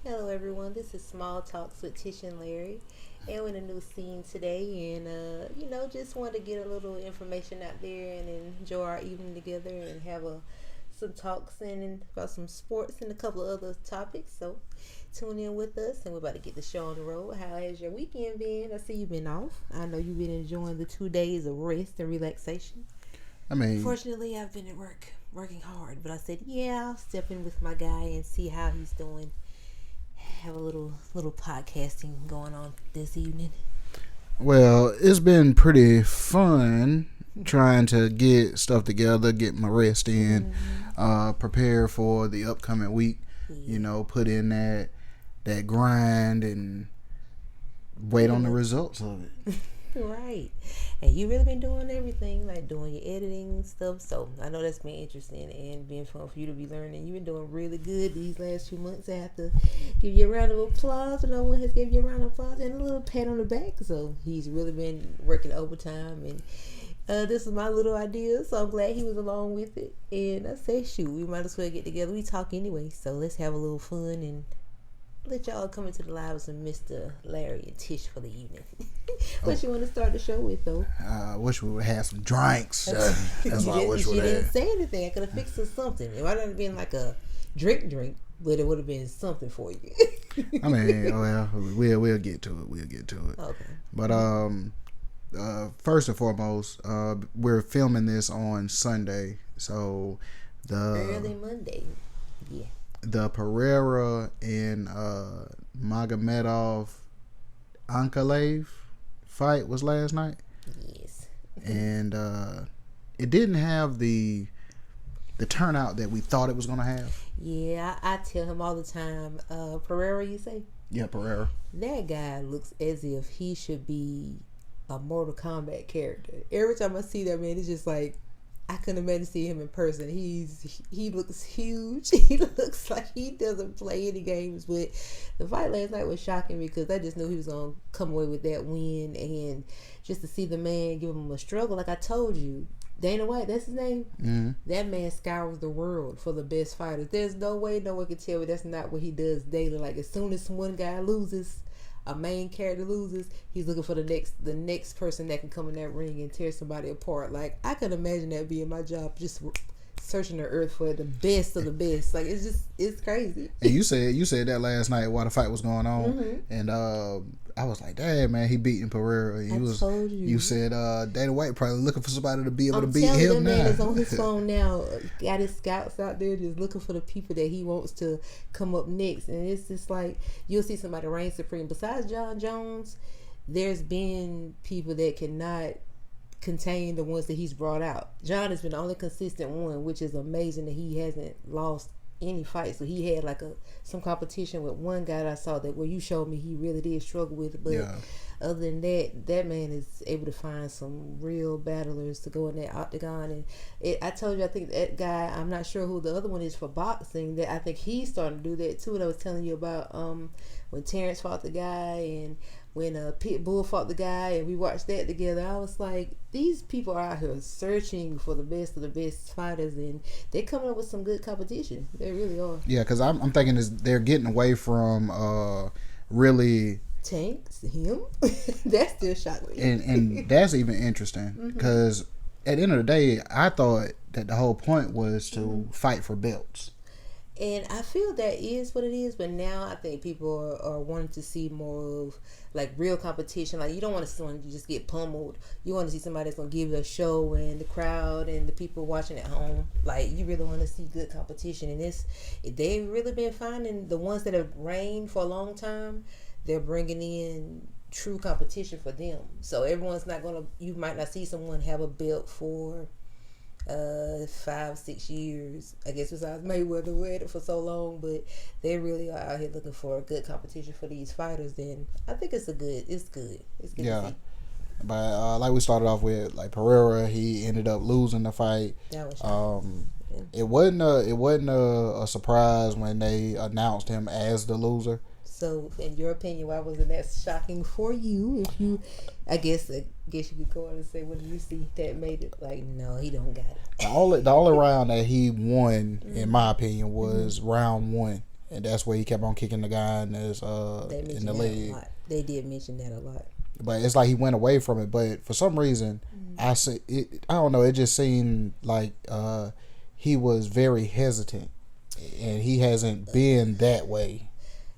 Hello, everyone. This is Small Talks with Tish and Larry, and we're in a new scene today. And just want to get a little information out there and enjoy our evening together and have some talks and about some sports and a couple of other topics. So tune in with us, and we're about to get the show on the road. How has your weekend been? I see you've been off. I know you've been enjoying the 2 days of rest and relaxation. I mean, Fortunately, I've been at work working hard, but I said, yeah, I'll step in with my guy and see how he's doing. Have a little podcasting going on this evening. well, it's been pretty fun trying to get stuff together, get my rest in, prepare for the upcoming week. You know, put in that grind and wait on the results of it. Right. And you really been doing everything, like doing your editing stuff. So I know that's been interesting and being fun for you to be learning. You've been doing really good these last few months. I have to give you a round of applause. No one has given you a round of applause and a little pat on the back. So he's really been working overtime, and this was my little idea, so I'm glad he was along with it. And I said, shoot, we might as well get together. We talk anyway, so let's have a little fun and let y'all come into the lives of Mr. Larry and Tish for the evening. What you want to start the show with, though? I wish we would have some drinks. That's what I wish we She would didn't have. say anything. I could have fixed her something. It might not have been like a drink, but it would have been something for you. I mean, well, we'll get to it. We'll get to it. Okay. But first and foremost, we're filming this on Sunday, so Early Monday. Yeah. the Pereira and Magomedov Ankalaev fight was last night, Yes. and it didn't have the turnout that we thought it was going to have. Yeah, I tell him all the time, Pereira, you say? Yeah, Pereira. That guy looks as if he should be a Mortal Kombat character. Every time I see that man, it's just like I couldn't imagine seeing him in person. He looks huge. He looks like he doesn't play any games. But the fight last night was shocking because I just knew he was gonna come away with that win, and just to see the man give him a struggle, like I told you. Dana White, that's his name. Mm-hmm. That man scours the world for the best fighters. There's no way no one can tell me that's not what he does daily. Like as soon as one guy loses, a main character loses, he's looking for the next person that can come in that ring and tear somebody apart. Like I can imagine that being my job, just searching the earth for the best of the best. Like it's crazy. And you said that last night while the fight was going on, and I was like, "Damn, man, he beating Pereira." Told you. You said Dana White probably looking for somebody to be able to I'm beat telling you, him that now. man is on his phone now. Got his scouts out there just looking for the people that he wants to come up next. And it's just like you'll see somebody reign supreme. Besides John Jones, there's been people that cannot contain the ones that he's brought out. John has been the only consistent one, which is amazing that he hasn't lost any fights. So he had like some competition with one guy that I saw that where you showed me he really did struggle with, but other than that man is able to find some real battlers to go in that octagon. And I told you, I think that guy, I'm not sure who the other one is for boxing, that I think he's starting to do that too. And I was telling you about when Terrence fought the guy and when Pitbull fought the guy, and we watched that together. I was like, these people are out here searching for the best of the best fighters, and they're coming up with some good competition. They really are. Yeah, because I'm thinking they're getting away from really Tanks him. That still shocked me. and that's even interesting because at the end of the day, I thought that the whole point was to fight for belts. And I feel that is what it is, but now I think people are wanting to see more of like real competition. Like you don't want to see someone just get pummeled. You want to see somebody that's gonna give you a show, and the crowd and the people watching at home. Like you really want to see good competition, and they've really been finding the ones that have reigned for a long time. They're bringing in true competition for them. So everyone's not gonna. You might not see someone have a belt for 5-6 years, I guess, besides Mayweather with it for so long, but they really are out here looking for a good competition for these fighters. Then I think it's good to see. But like we started off with, like Pereira, he ended up losing the fight. That was It wasn't a surprise when they announced him as the loser. So, in your opinion, why wasn't that shocking for you? If you, I guess you could go on and say, what did you see that made it like, no, he don't got it? The only round that he won, in my opinion, was round one. and that's where he kept on kicking the guy in his in the leg. They did mention that a lot. But it's like he went away from it. But for some reason, I don't know. It just seemed like he was very hesitant, and he hasn't been that way.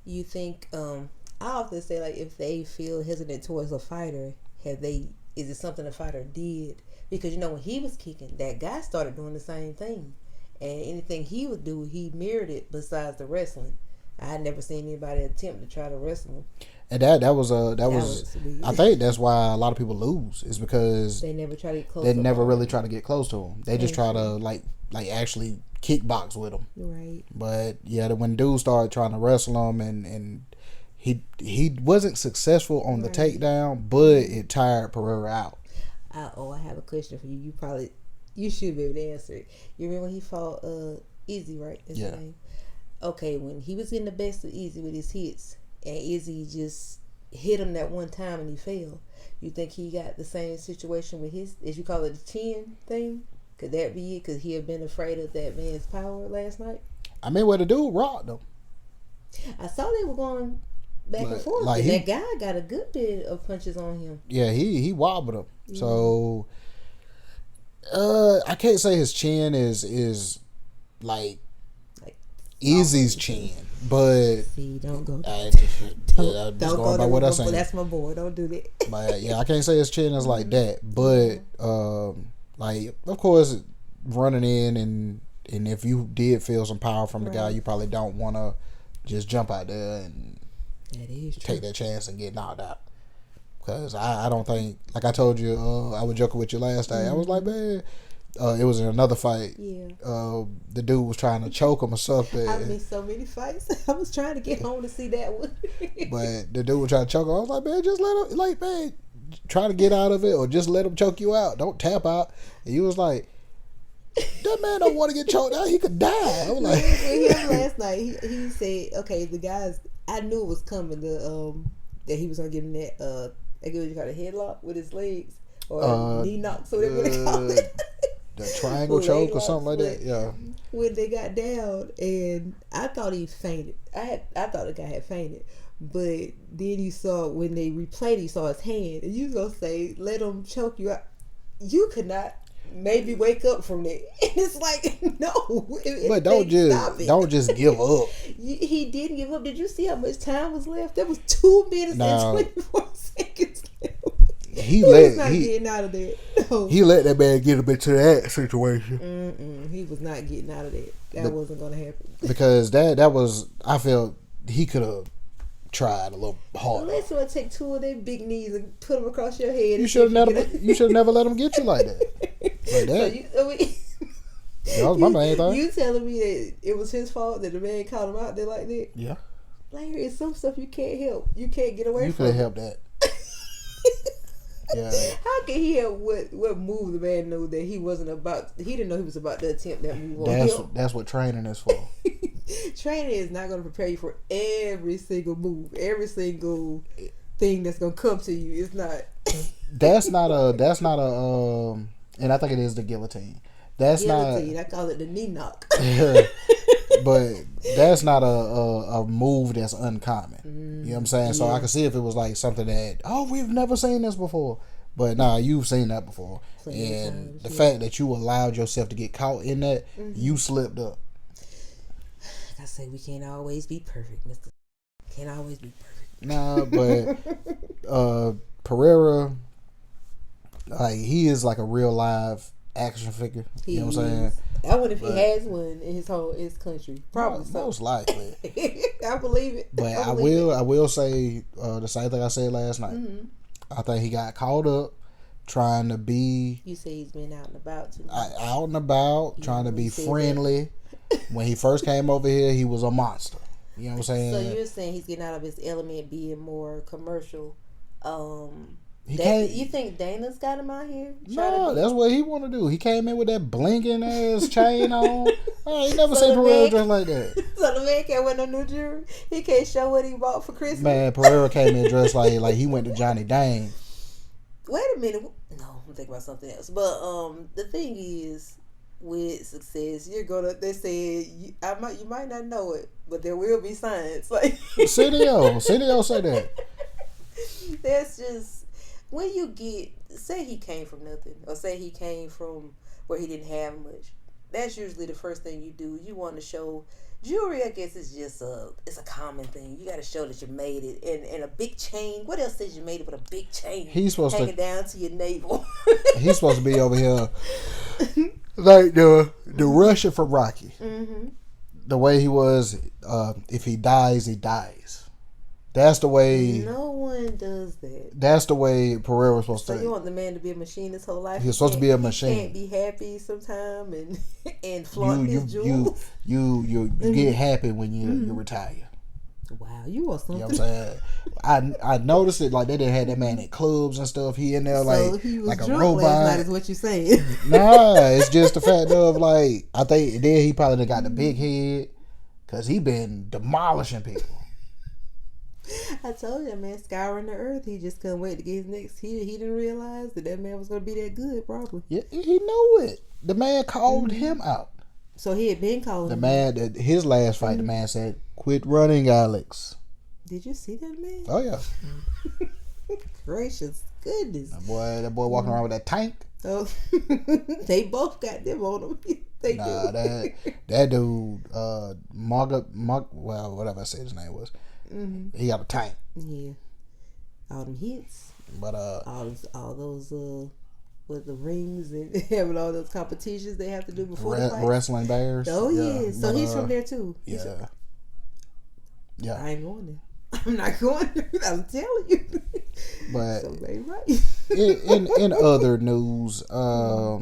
You think? I often say, like, if they feel hesitant towards a fighter, is it something the fighter did? Because when he was kicking, that guy started doing the same thing, and anything he would do, he mirrored it. Besides the wrestling, I had never seen anybody attempt to try to wrestle him. And that was I think that's why a lot of people lose, is because they never try to get close. They never really try to get close to him. They just try to like actually kickbox with him. Right. But yeah, when dudes started trying to wrestle him, and he wasn't successful on the takedown, but it tired Pereira out. I have a question for you. You should be able to answer it. You remember when he fought Izzy, right? His name. Okay, when he was getting the best of Izzy with his hits, and Izzy just hit him that one time and he fell. You think he got the same situation with his, as you call it, the chin thing? Could that be it? Could he have been afraid of that man's power last night? I mean, the dude rocked him. I saw they were going back and forth. Like that guy got a good bit of punches on him. Yeah, he wobbled him. Yeah. So I can't say his chin is like Izzy's chin, but see, don't go. Don't go by what I say. That's my boy. Don't do that. But yeah, I can't say his chin is like that. But like, of course, running in and if you did feel some power from the guy, you probably don't want to just jump out there and take that chance and get knocked out. Because I don't think, like I told you, I was joking with you last night. I was like, man. It was in another fight. Yeah. The dude was trying to choke him or something. I missed so many fights. I was trying to get home to see that one. But the dude was trying to choke him. I was like, man, just let him, man, try to get out of it or just let him choke you out. Don't tap out. And he was like, that man don't want to get choked out. He could die. I was like, last night, he said, okay, the guys, I knew it was coming, that he was going to give him that, I guess you call it a headlock with his legs. Or knee knock, so they would call it. The triangle choke or something like that. Yeah. When they got down, and I thought he fainted. I thought the guy had fainted, but then you saw when they replayed, you saw his hand, and you was gonna say, "Let him choke you out." You could not maybe wake up from that. And it's like, no. But don't just give up. He didn't give up. Did you see how much time was left? There was 2 minutes and 24 seconds left. He was not getting out of that. No. He let that man get him into that situation. He was not getting out of that. That wasn't going to happen. Because that was, I felt he could have tried a little harder. Unless you take 2 of their big knees and put them across your head. You should have never let him get you like that. Like that. That was my main thing. You telling me that it was his fault that the man called him out there like that? Yeah. Larry, it's some stuff you can't help. You can't get away from. You could have helped that. Yeah. How can he have what move the man knew that he wasn't about? He didn't know he was about to attempt that move on him. That's what training is for. Training is not going to prepare you for every single move, every single thing that's going to come to you. It's not. That's not a. And I think it is the guillotine. That's guillotine. I call it the knee knock. But that's not a move that's uncommon. You know what I'm saying? So I can see if it was like something that, we've never seen this before. But nah, you've seen that before. And the fact that you allowed yourself to get caught in that, you slipped up. Like I say, we can't always be perfect, mister. Can't always be perfect. Nah, but Pereira, like, he is like a real live action figure. You know what I'm saying? I wonder if he has one in his country. Probably so. Most likely. I believe it. But I will say the same thing I said last night. I think he got caught up trying to be. You say he's been out and about too. Out and about, trying to be friendly. When he first came over here, he was a monster. You know what I'm saying? So you're saying he's getting out of his element, being more commercial. You think Dana's got him out here? No, that's what he want to do. He came in with that blinking ass chain on. He never seen Pereira dressed like that. So the man can't wear no new jewelry. He can't show what he bought for Christmas. Man, Pereira came in dressed like he went to Johnny Dane. Wait a minute. No, I'm thinking about something else. But the thing is, with success, you're gonna. They said you might not know it, but there will be signs. Like CDO say that. That's just when you get. Say he came from nothing, or say he came from where he didn't have much. That's usually the first thing you do. You want to show jewelry. I guess it's just it's a common thing. You got to show that you made it, and a big chain. What else says you made it with a big chain? He's supposed hanging down to your navel. He's supposed to be over here like the Russian from Rocky. Mm-hmm. The way he was, if he dies, he dies. That's the way. No one does that. That's the way Pereira was supposed to. So you want the man to be a machine his whole life? He's supposed to be a machine. He can't be happy sometime and flaunt his jewels. You get happy when you retire. Wow, you want something? You know what I'm saying? I noticed it, like they didn't have that man at clubs and stuff. He in there like he was like a drunk robot. Last night is what you saying? Nah, it's just the fact of like I think then he probably got the big head because he been demolishing people. I told you, man, scouring the earth. He just couldn't wait to get his next hit. He didn't realize that man was going to be that good, probably. Yeah, he knew it. The man called him out. So he had been calling the him man out. His last fight, the man said, "Quit running, Alex." Did you see that man? Oh yeah. Gracious goodness. That boy walking around with that tank. Oh, they both got them on them. They do. That dude, well, whatever I said his name was. Mm-hmm. He got a tank. Yeah, all them hits. But all those with the rings and having all those competitions they have to do before the fight. Wrestling bears. Oh yeah, so he's from there too. Yeah. Yeah. I ain't going there. I'm not going there. I'm telling you. But so they right. in other news, I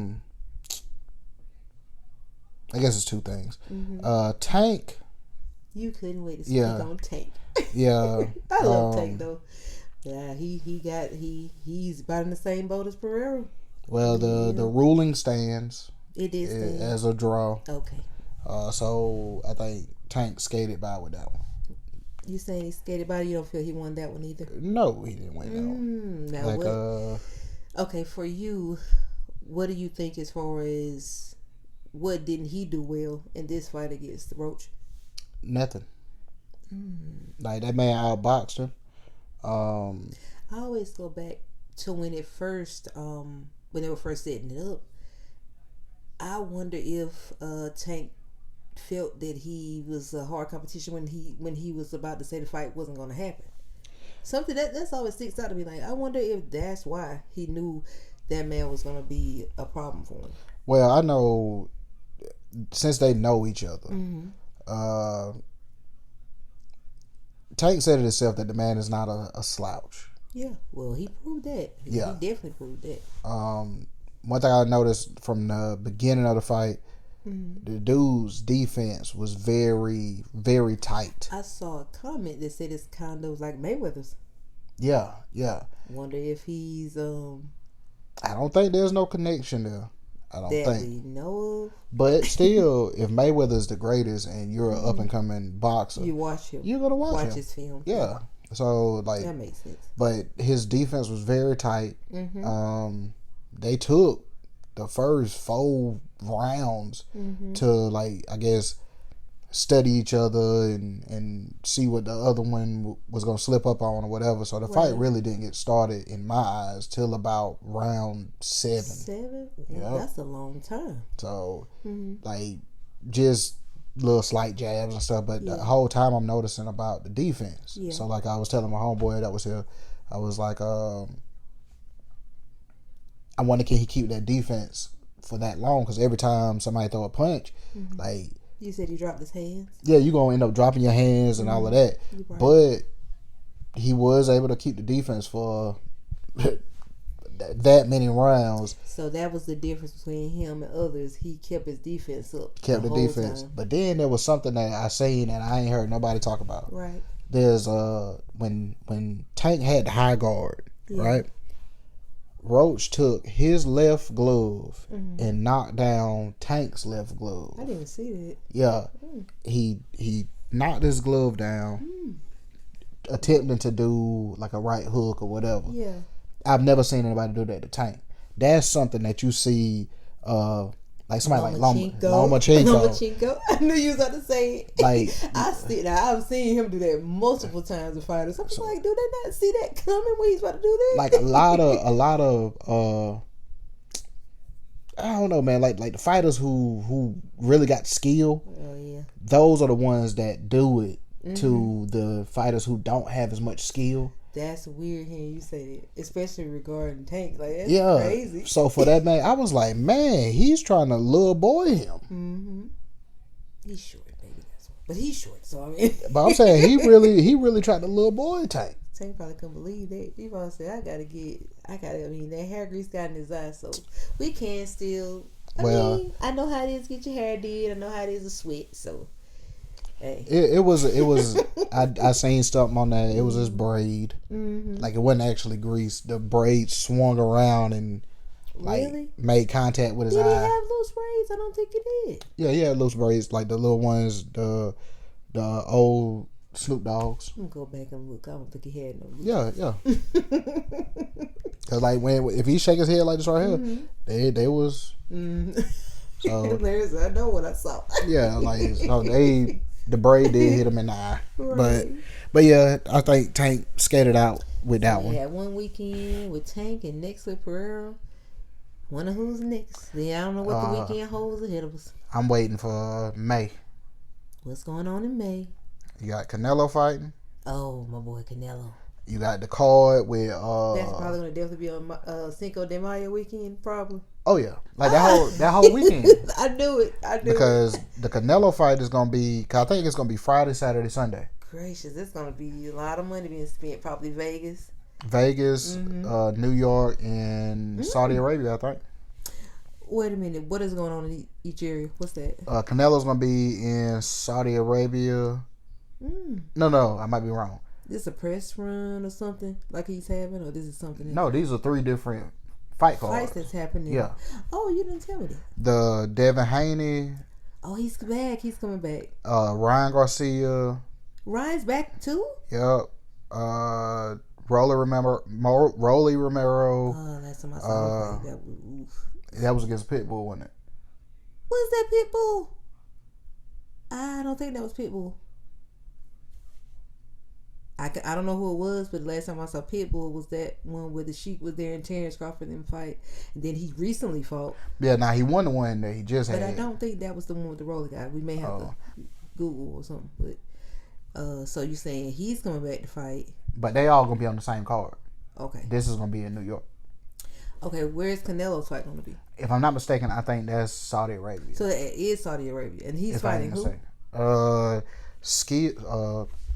guess it's two things. Mm-hmm. Tank. You couldn't wait to speak on Tank. Yeah. I love Tank though. Yeah, he's about in the same boat as Pereira. Well, the ruling stands. It is as a draw. Okay. So I think Tank skated by with that one. You saying he skated by? You don't feel he won that one either? No, he didn't win that one. Now like, okay, for you, what do you think as far as what didn't he do well in this fight against Roach? Nothing. Like that man outboxed him. I always go back to when they were first setting it up. I wonder if Tank felt that he was a hard competition when he was about to say the fight wasn't going to happen. Something that's always sticks out to me. Like I wonder if that's why he knew that man was going to be a problem for him. Well, I know since they know each other. Tank said it himself that the man is not a slouch. Yeah, well, he proved that. Yeah. He definitely proved that. One thing I noticed from the beginning of the fight, the dude's defense was very, very tight. I saw a comment that said it's kind of like Mayweather's. Yeah, yeah. Wonder if he's I don't think there's no connection there. I don't think. We know of. But still, if Mayweather's the greatest and you're an up and coming boxer, you watch him. You're gonna watch him. His film. Yeah. So like that makes sense. But his defense was very tight. They took the first 4 rounds to like I guess study each other and see what the other one was gonna slip up on or whatever. So the fight really didn't get started in my eyes till about round 7. 7? Well, Yeah. That's a long time. So like just little slight jabs and stuff, but the whole time I'm noticing about the defense. So like I was telling my homeboy that was here, I was like, I wonder can he keep that defense for that long? Because every time somebody throw a punch, like you said he dropped his hands. Yeah, you're gonna end up dropping your hands and all of that. Right. But he was able to keep the defense for that many rounds. So that was the difference between him and others. He kept his defense up. Kept the defense. Time. But then there was something that I seen and I ain't heard nobody talk about. Right. There's when Tank had the high guard, right? Roach took his left glove and knocked down Tank's left glove. I didn't see that. Yeah. He knocked his glove down, attempting to do like a right hook or whatever. Yeah. I've never seen anybody do that to Tank. That's something that you see like somebody like Lomachenko. Lomachenko. I knew you was about to say it. Like I've seen him do that multiple times with fighters. I'm like, do they not see that coming when he's about to do that? Like a lot of I don't know, man. Like the fighters who really got skill. Oh yeah. Those are the ones that do it to the fighters who don't have as much skill. That's weird hearing you say that, especially regarding Tank. Like that's crazy. So for that man, I was like, man, he's trying to little boy him. Mm-hmm. He's short, baby. That's what. But he's short, so I mean. But I'm saying he really tried to little boy Tank. Tank probably couldn't believe that. He probably said, I mean, that hair grease got in his eyes, so we can still. I mean, I know how it is to get your hair did. I know how it is to sweat, so. Hey. It was I seen something on that. It was his braid. Mm-hmm. Like it wasn't actually grease. The braid swung around and like made contact with his eye. Did he have loose braids? I don't think he did. Yeah, he had loose braids, like the little ones, the old Snoop Dogs. I'm gonna go back and look. I don't think he had no loose. Yeah. Cause like if he shake his head like this right here, they was. Mm-hmm. So I know what I saw. Yeah, like so the braid did hit him in the eye, right. but yeah, I think Tank skated out with that one. We had one weekend with Tank and next with Pereira. Wonder who's next. Yeah, I don't know what the weekend holds ahead of us. I'm waiting for May. What's going on in May? You got Canelo fighting. Oh, my boy Canelo. You got the card with that's probably gonna definitely be on Cinco de Mayo weekend, probably. Oh yeah, like that whole weekend. I knew it. Because the Canelo fight is gonna be. Cause I think it's gonna be Friday, Saturday, Sunday. Gracious, it's gonna be a lot of money being spent. Probably Vegas, New York, and Saudi Arabia. I think. Wait a minute. What is going on in each area? What's that? Canelo's gonna be in Saudi Arabia. No, I might be wrong. This a press run or something like he's having, or this is something else? No, these are 3 different fights that's happening. Yeah. Oh, you didn't tell me that. The Devin Haney. Oh, he's back. He's coming back. Ryan Garcia. Ryan's back too. Yep. Rolly Romero. Oh, that's my son. That was against Pitbull, wasn't it? Was that Pitbull? I don't think that was Pitbull. I don't know who it was, but the last time I saw Pitbull was that one where the Sheik was there and Terrence Crawford them fight, and then he recently fought. Yeah, now he won the one that he just had. But I don't think that was the one with the roller guy. We may have to Google or something. But so you're saying he's coming back to fight? But they all gonna be on the same card. Okay. This is gonna be in New York. Okay, where's Canelo's fight gonna be? If I'm not mistaken, I think that's Saudi Arabia. So it is Saudi Arabia, and he's fighting who?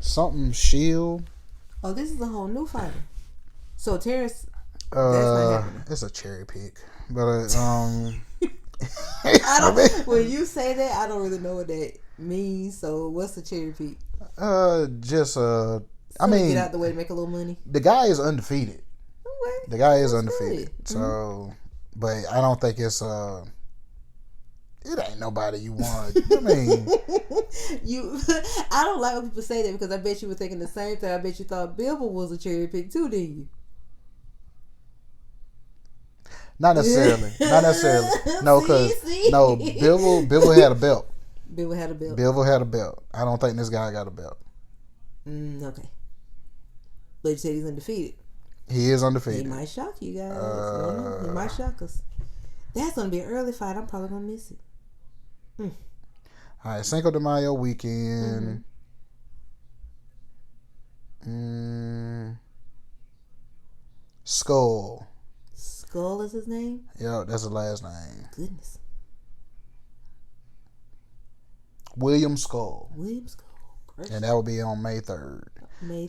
Something Shield. Oh, this is a whole new fighter. So Terrence, that's not happening. It's a cherry pick, but when you say that, I don't really know what that means. So what's a cherry pick? I mean, get out the way to make a little money. The guy is undefeated. Okay. The guy is undefeated. Good. So, but I don't think it's it ain't nobody you want. I mean, I don't like when people say that because I bet you were thinking the same thing. I bet you thought Bibble was a cherry pick too, didn't you? Not necessarily. No, because Bibble had a belt. Bibble had a belt. Bibble had a belt. I don't think this guy got a belt. Okay. But you said he's undefeated. He is undefeated. He might shock you guys. He might shock us. That's gonna be an early fight. I'm probably gonna miss it. All right, Cinco de Mayo weekend. Skull. Skull is his name? Yeah, that's his last name. Goodness. William Skull. Gracious. And that will be on May 3rd.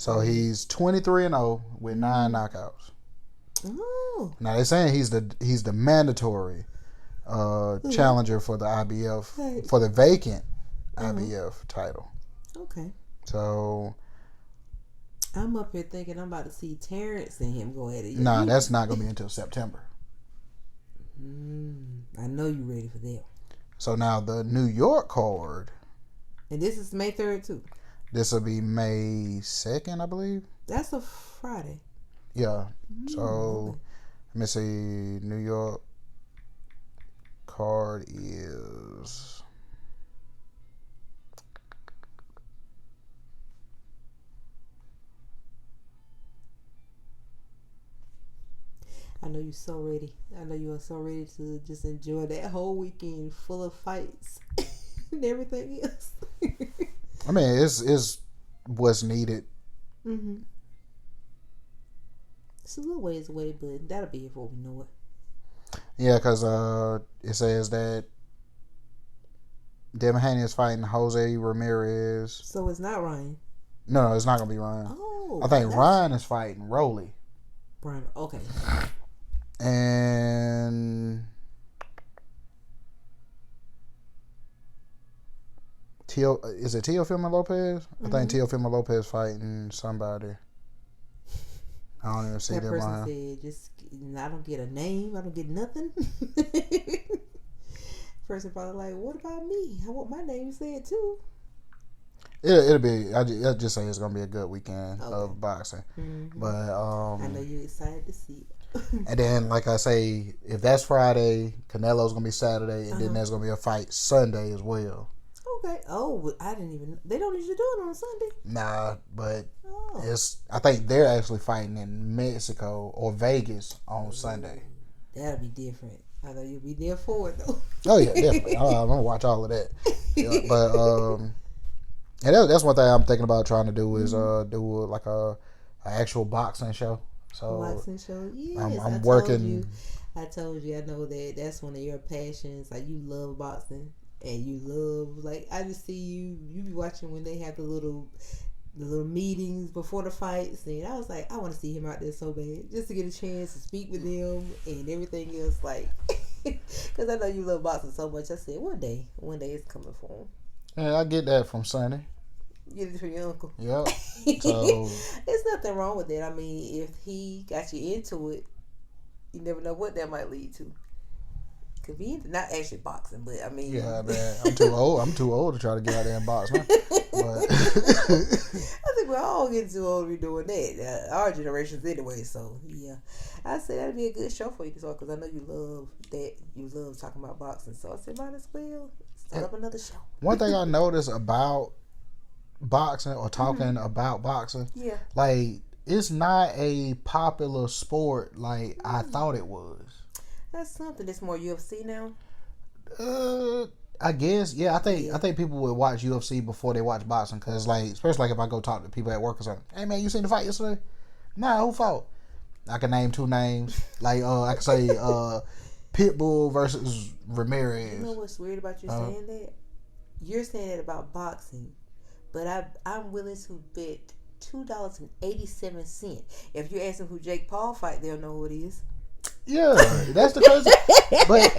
So he's 23-0 with 9 knockouts. Oh. Now they're saying he's the mandatory challenger for the IBF for the vacant IBF title. Okay. So I'm up here thinking I'm about to see Terrence and him go at it. Nah, that's not gonna be until September. I know you're ready for that. So now the New York card. And this is May 3rd too. This will be May 2nd, I believe. That's a Friday. Yeah. So let me see. New York card is. I know you're so ready. I know you are so ready to just enjoy that whole weekend full of fights and everything else. I mean, it's what's needed. Mm-hmm. It's a little ways away, but that'll be before we know it. Yeah, because it says that Devin Haney is fighting Jose Ramirez. So it's not Ryan. No, it's not gonna be Ryan. Oh, I think Ryan is fighting Rolly. Brian. Okay. And is it Teofimo Lopez? I think Teofimo Lopez fighting somebody. I don't even see that them person on. said, "Just I don't get a name. I don't get nothing." Person probably like, "What about me? I want my name said too." It'll be. I just say it's gonna be a good weekend of boxing. Mm-hmm. But I know you're excited to see it. And then, like I say, if that's Friday, Canelo's gonna be Saturday, and then there's gonna be a fight Sunday as well. Okay. Oh, I didn't even. They don't usually do it on Sunday. Nah, but it's. I think they're actually fighting in Mexico or Vegas on Sunday. That'll be different. I know you'll be there for it though. Oh yeah, definitely. I'm gonna watch all of that. Yeah, but and that's one thing I'm thinking about trying to do is do like a actual boxing show. So boxing show. Yes, I'm working. I told you. I know that's one of your passions. Like you love boxing, and you love like I just see you. You be watching when they have the little meetings before the fights, and I was like, I want to see him out there so bad, just to get a chance to speak with them and everything else. Like, because I know you love boxing so much. I said one day it's coming for him. Yeah, I get that from Sonny. Get it from your uncle. Yep. So there's nothing wrong with that. I mean, if he got you into it, you never know what that might lead to. Could be not actually boxing, but I mean, yeah, man, I'm too old. I'm too old to try to get out there and box. Huh? But I think we're all getting too old to be doing that. Our generations anyway. So yeah, I said that'd be a good show for you because I know you love that. You love talking about boxing. So I said might as well start up another show. One thing I noticed about boxing or talking about boxing, like it's not a popular sport like I thought it was. That's something. It's more UFC now. I guess I think people would watch UFC before they watch boxing because like especially like if I go talk to people at work or something. Hey man, you seen the fight yesterday? Nah, who fought? I can name 2 names. Like I can say Pitbull versus Ramirez. You know what's weird about you saying that? You're saying that about boxing. But I'm willing to bet $2.87. If you're asking who Jake Paul fight, they'll know who it is. Yeah, that's the crazy. But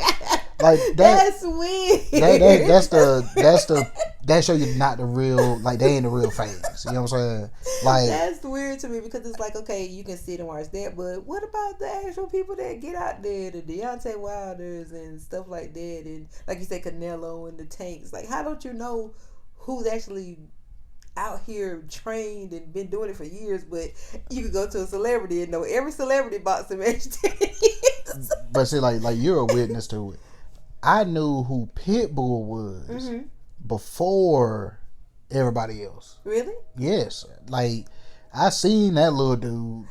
like that's weird. That show you not the real, like they ain't the real fans. You know what I'm saying? Like that's weird to me because it's like okay, you can sit and watch that, but what about the actual people that get out there, the Deontay Wilders and stuff like that, and like you said, Canelo and the Tanks? Like, how don't you know who's actually out here trained and been doing it for years, but you could go to a celebrity and know every celebrity boxing match. But see, like you're a witness to it. I knew who Pitbull was before everybody else. Really? Yes. Like I seen that little dude.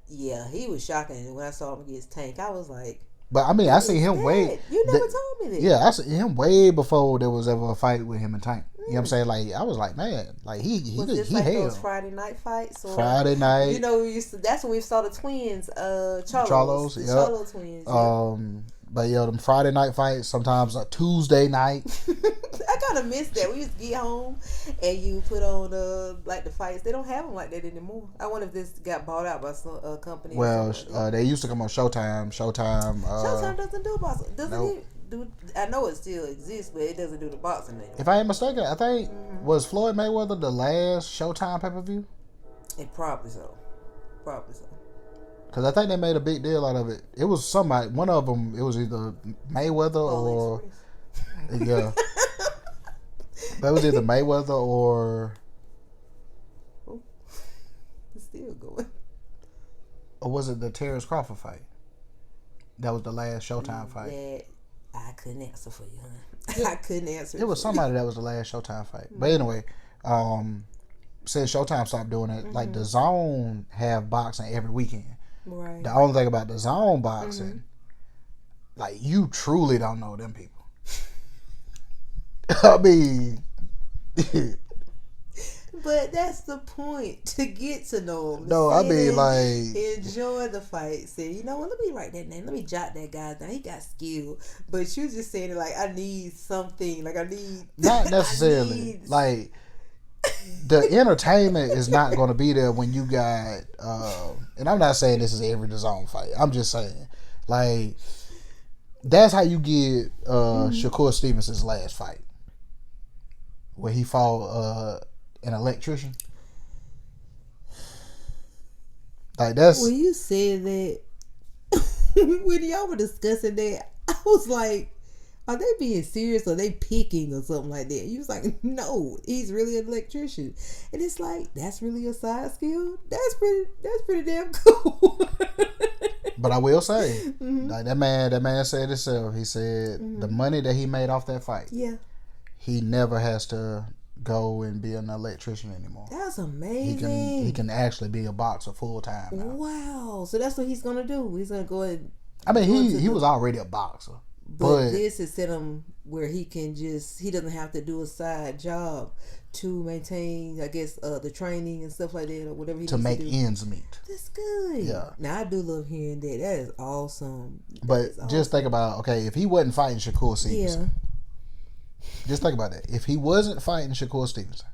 Yeah, he was shocking when I saw him against Tank. I was like, but I mean, I seen him way. You never told me that. Yeah, I seen him way before there was ever a fight with him and Tank. You know what I'm saying? Like I was like, man, like he those Friday night fights. Or, Friday night. You know, that's when we saw the twins, Charlos, the Charlo twins. Yeah. But yeah, them Friday night fights. Sometimes a Tuesday night. I kind of miss that. We used to get home and you put on like the fights. They don't have them like that anymore. I wonder if this got bought out by some company. Well, they used to come on Showtime. Showtime doesn't do boxing. Nope. I know it still exists, but it doesn't do the boxing anymore. If I ain't mistaken, I think was Floyd Mayweather the last Showtime pay-per-view? It probably so. Because I think they made a big deal out of it. It was somebody, one of them, it was either Mayweather or yeah. That was either Mayweather or it's still going. Or was it the Terrence Crawford fight? That was the last Showtime fight. I couldn't answer for you, huh? I couldn't answer. It was somebody that was the last Showtime fight. But anyway, since Showtime stopped doing it, like the Zone have boxing every weekend. Right. The only thing about the Zone boxing, like you truly don't know them people. I mean, but that's the point, to get to know them. No, I mean, like, enjoy the fight. Say, you know what? Let me write that name. Let me jot that guy down. He got skill. But you just saying it like, I need something. Like I need. Not necessarily. Like the entertainment is not going to be there when you got. And I'm not saying this is every DAZN fight. I'm just saying, like, that's how you get Shakur Stevenson's last fight, where he fought an electrician. Like that's when you said that. When y'all were discussing that, I was like, are they being serious or are they picking or something like that? You was like, no, he's really an electrician. And it's like, that's really a side skill? That's pretty damn cool. But I will say, like that man said himself, he said the money that he made off that fight, he never has to go and be an electrician anymore. That's amazing. He can actually be a boxer full time now. Wow. So that's what he's gonna do. He's gonna go and I mean he was already a boxer. But this has set him where he doesn't have to do a side job to maintain, I guess, the training and stuff like that, or whatever he needs to make do. ends meet. That's good. Yeah. Now I do love hearing that. That is awesome. Just think about, okay, if he wasn't fighting Shakur Stevenson. Just think about that. If he wasn't fighting Shakur Stevenson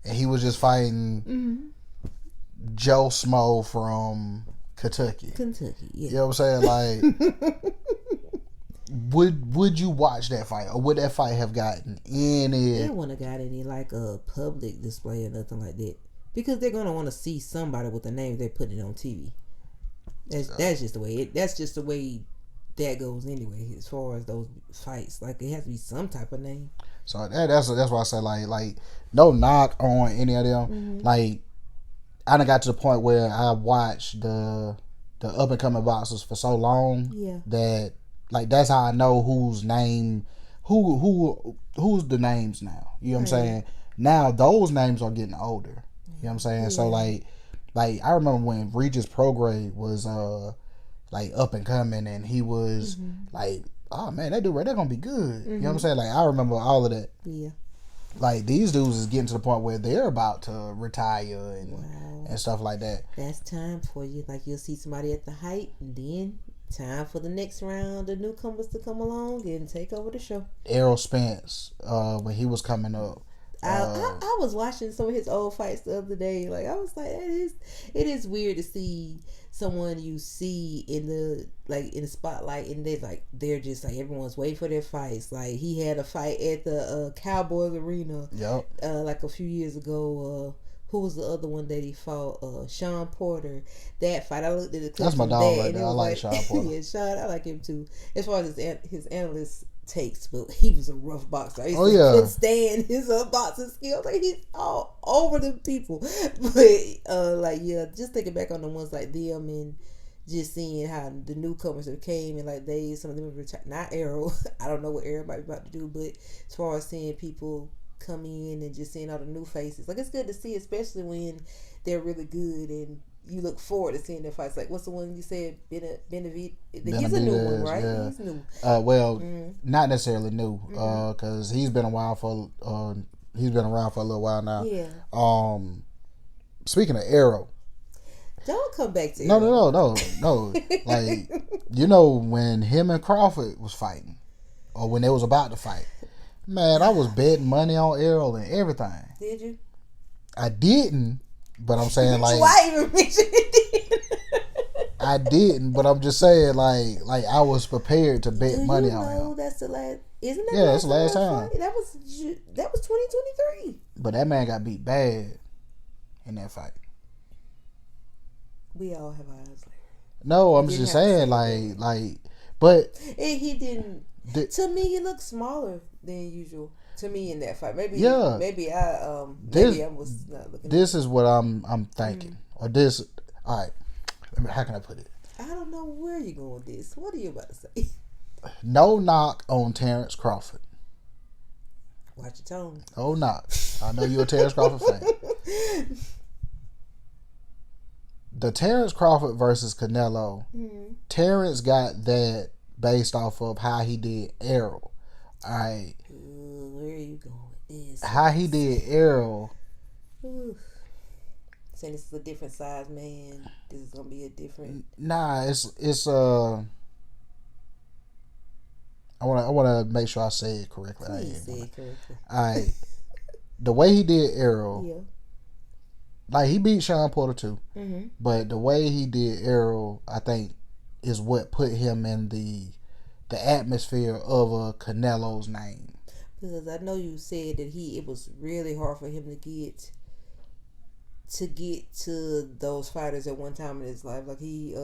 and he was just fighting Joe Smo from Kentucky. You know what I'm saying? Like Would you watch that fight, or would that fight have gotten any? They wouldn't have got any like a public display or nothing like that, because they're gonna want to see somebody with the name they're putting it on TV. That's just the way that's just the way that goes anyway. As far as those fights, like it has to be some type of name. So that's why I say like no knock on any of them. Like I done got to the point where I watched the up and coming boxers for so long that. Like that's how I know whose name, who's the names now. You know what I'm saying? Now those names are getting older. You know what I'm saying? So like I remember when Regis Prograis was like up and coming, and he was like, oh man, that dude right there gonna be good. You know what I'm saying? Like I remember all of that. Yeah. Like these dudes is getting to the point where they're about to retire and stuff like that. That's time for you. Like you'll see somebody at the height, and then. Time for the next round, the newcomers to come along and take over the show. Errol Spence, when he was coming up. I was watching some of his old fights the other day. Like I was like, it is weird to see someone you see in the spotlight, and they're just like everyone's waiting for their fights. Like he had a fight at the Cowboys Arena, like a few years ago. Who was the other one that he fought? Sean Porter. That fight, I looked at the clip. That's my dog right there. I like Sean Porter. Yeah, Sean, I like him too. As far as his analyst takes, but he was a rough boxer. I couldn't stand his boxing skills. Like he's all over the people. But just thinking back on the ones like them and just seeing how the newcomers have came and like some of them retired. Not Arrow. I don't know what Arrow might be about to do, but as far as seeing people come in and just seeing all the new faces, like it's good to see, especially when they're really good and you look forward to seeing their fights. Like what's the one you said, Benavidez? He's a new one, right? Yeah. He's new. Not necessarily new, because he's been around for a little while now. Yeah. Speaking of Arrow, don't come back to Arrow. No. Like when him and Crawford was fighting, or when they was about to fight. Man, I was betting money on Errol and everything. Did you? I didn't, but I'm saying like. Why even mention it? I didn't, but I'm just saying like I was prepared to bet money on him. That's the last. Isn't that? Yeah, it's the last time. That was 2023. But that man got beat bad in that fight. We all have eyes. No, I'm just saying but and he didn't. To me, he looked smaller than usual. To me, in that fight, maybe I was not looking. This is what I'm thinking, or this. All right, how can I put it? I don't know where you're going with this. What are you about to say? No knock on Terrence Crawford. Watch your tone. No knock. I know you're a Terrence Crawford fan. The Terrence Crawford versus Canelo. Mm-hmm. Terrence got that based off of how he did Errol. All right. Where are you going with this? How he did Errol. Saying this is a different size man. This is gonna be a different. Nah, it's I wanna make sure I say it correctly. Please say it correctly. Alright. The way he did Errol. Yeah. Like, he beat Sean Porter too. Mm-hmm. But the way he did Errol, I think, is what put him in the atmosphere of a Canelo's name. Because I know you said that it was really hard for him to get to those fighters at one time in his life. Like, he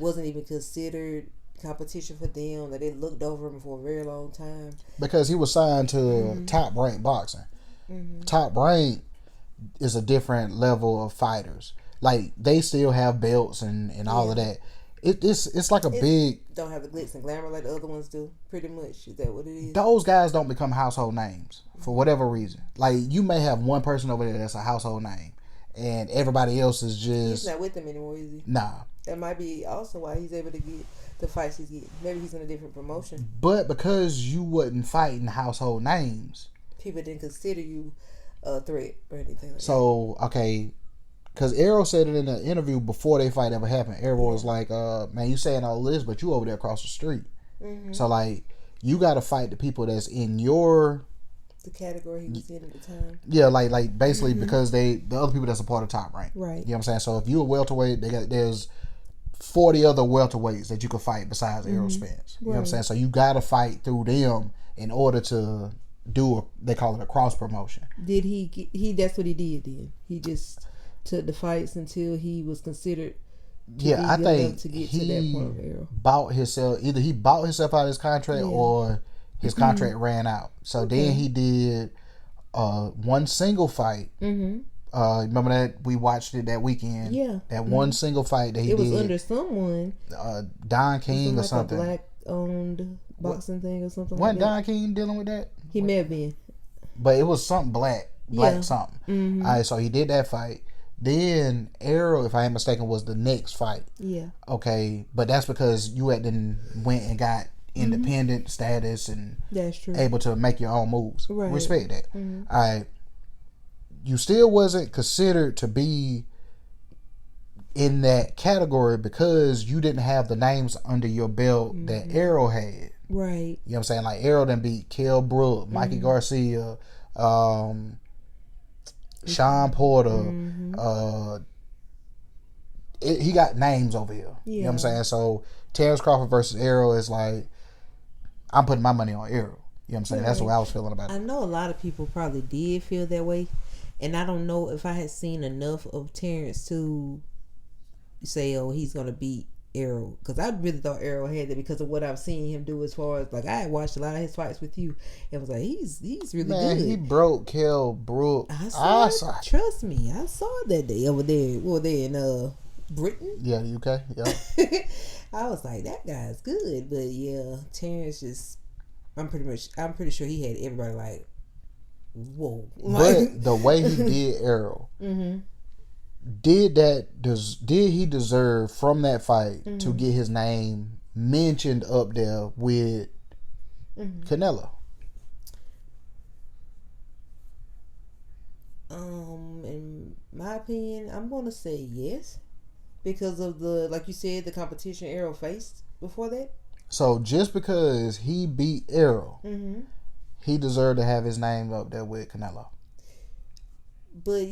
wasn't even considered competition for them. That they looked over him for a very long time. Because he was signed to Top Rank Boxing. Mm-hmm. Top Rank is a different level of fighters. Like, they still have belts and all of that. It's like big... Don't have the glitz and glamour like the other ones do, pretty much. Is that what it is? Those guys don't become household names for whatever reason. Like, you may have one person over there that's a household name, and everybody else is just... He's not with them anymore, is he? Nah. That might be also why he's able to get the fights he's getting. Maybe he's in a different promotion. But because you wasn't fighting household names... People didn't consider you a threat or anything like that. So, okay... Because Errol said it in an interview before they fight ever happened. Errol was like, man, you saying all this, but you over there across the street. Mm-hmm. So, like, you got to fight the people that's in your... The category he was in at the time. Yeah, like basically because the other people that's a part of Top Rank. Right. You know what I'm saying? So, if you're a welterweight, there's 40 other welterweights that you can fight besides Errol Spence. You know what I'm saying? So, you got to fight through them in order to they call it a cross promotion. Did he that's what he did then. He just... took the fights until he was considered I think to get to that point of Errol. Bought himself, either he bought himself out of his contract or his contract ran out. So then he did one single fight. Remember that we watched it that weekend? Yeah. That one single fight that he did. It was under someone. Don King or something. A black owned boxing thing or something. Wasn't Don King dealing with that? He may have been. But it was something black something. Mm-hmm. All right, so he did that fight. Then Errol, if I ain't mistaken, was the next fight. Yeah. Okay, but that's because you had then went and got independent status and that's true. Able to make your own moves. Right. Respect that. Mm-hmm. All right. You still wasn't considered to be in that category because you didn't have the names under your belt that Errol had. Right. You know what I'm saying? Like, Errol done beat Kell Brook, Mikey Garcia, Sean Porter, he got names over here. Yeah. You know what I'm saying? So Terrence Crawford versus Errol is like, I'm putting my money on Errol. You know what I'm saying? That's the way I was feeling about it. I know a lot of people probably did feel that way, and I don't know if I had seen enough of Terrence to say, oh, he's gonna beat Errol, because I really thought Errol had that because of what I've seen him do as far as, like, I had watched a lot of his fights with you and was like, he's really good. He broke Kell Brook. I saw trust me, I saw it that day over there. Well, there in Britain. Yeah, UK. Yeah. I was like, that guy's good, but yeah, Terrence just, I'm pretty sure he had everybody like, whoa. But the way he did Errol. Did he deserve from that fight to get his name mentioned up there with Canelo? In my opinion, I'm gonna say yes, because of like you said, the competition Errol faced before that. So just because he beat Errol, he deserved to have his name up there with Canelo. But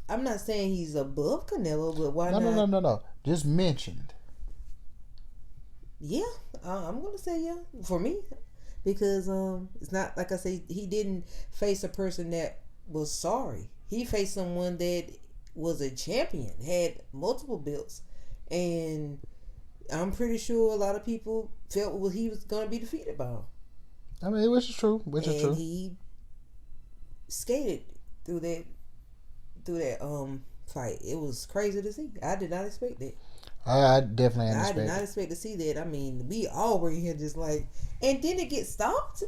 I'm not saying he's above Canelo, but why not? No. Just mentioned. Yeah, I'm gonna say yeah for me, because it's not like I say, he didn't face a person that was sorry. He faced someone that was a champion, had multiple belts, and I'm pretty sure a lot of people felt he was gonna be defeated by him. I mean, which is true. And he skated through that fight. It was crazy to see. I did not expect that. I definitely I expect. did not expect to see that. I mean, we all were here just like, and then it get stopped.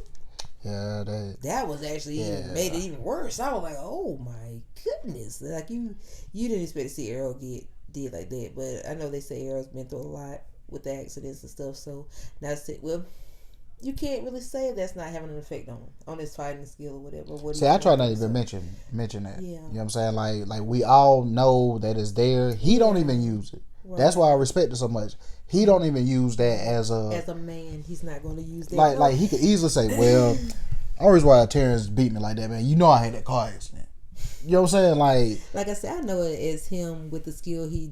Yeah, that was actually even made it even worse. I was like, oh my goodness, like you didn't expect to see Arrow get did like that, but I know they say Arrow's been through a lot with the accidents and stuff. So that's it. Well, you can't really say if that's not having an effect on his fighting skill or whatever. See, I try not to even mention that. Yeah. You know what I'm saying? Like we all know that it's there. He don't even use it. Right. That's why I respect it so much. He don't even use that as a man. He's not going to use that. Like he could easily say, "Well, I always why Terrence beat me like that, man. You know I had that car accident." You know what I'm saying? Like I said, I know it as him with the skill he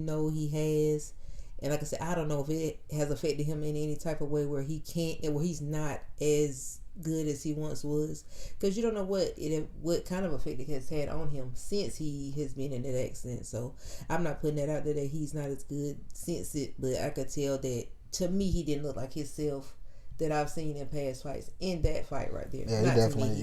has. And like I said, I don't know if it has affected him in any type of way where he's not as good as he once was. Because you don't know what kind of effect it has had on him since he has been in that accident. So I'm not putting that out there that he's not as good since it. But I could tell that, to me, he didn't look like himself that I've seen in past fights in that fight right there. Yeah, he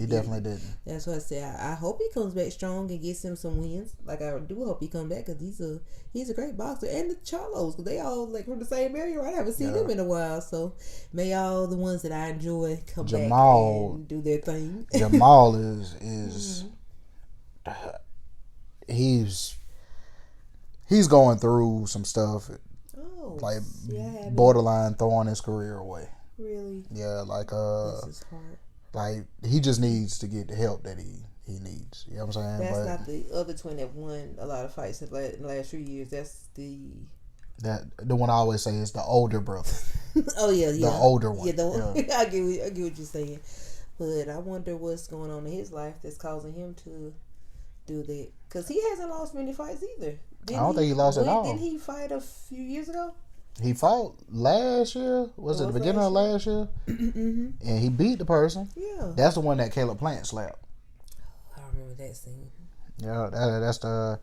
definitely didn't. That's what I said. I hope he comes back strong and gets him some wins. Like, I do hope he comes back because he's a great boxer. And the Charlos, because they all like from the same area, right? I haven't seen them in a while. So may all the ones that I enjoy come back and do their thing. Jamal is he's going through some stuff. Like borderline throwing his career away. Really? Yeah, like this is hard. Like he just needs to get the help that he needs. You know what I'm saying? That's not the other twin that won a lot of fights in the last few years. That's the one I always say is the older brother. Oh yeah, the older one. Yeah, I get what you're saying. But I wonder what's going on in his life that's causing him to do that. Because he hasn't lost many fights either. I don't think he lost at all. Didn't he fight a few years ago? He fought last year. Was it the beginning of last year? Mm-hmm. And he beat the person. Yeah. That's the one that Caleb Plant slapped. I remember that scene. Yeah, that's the.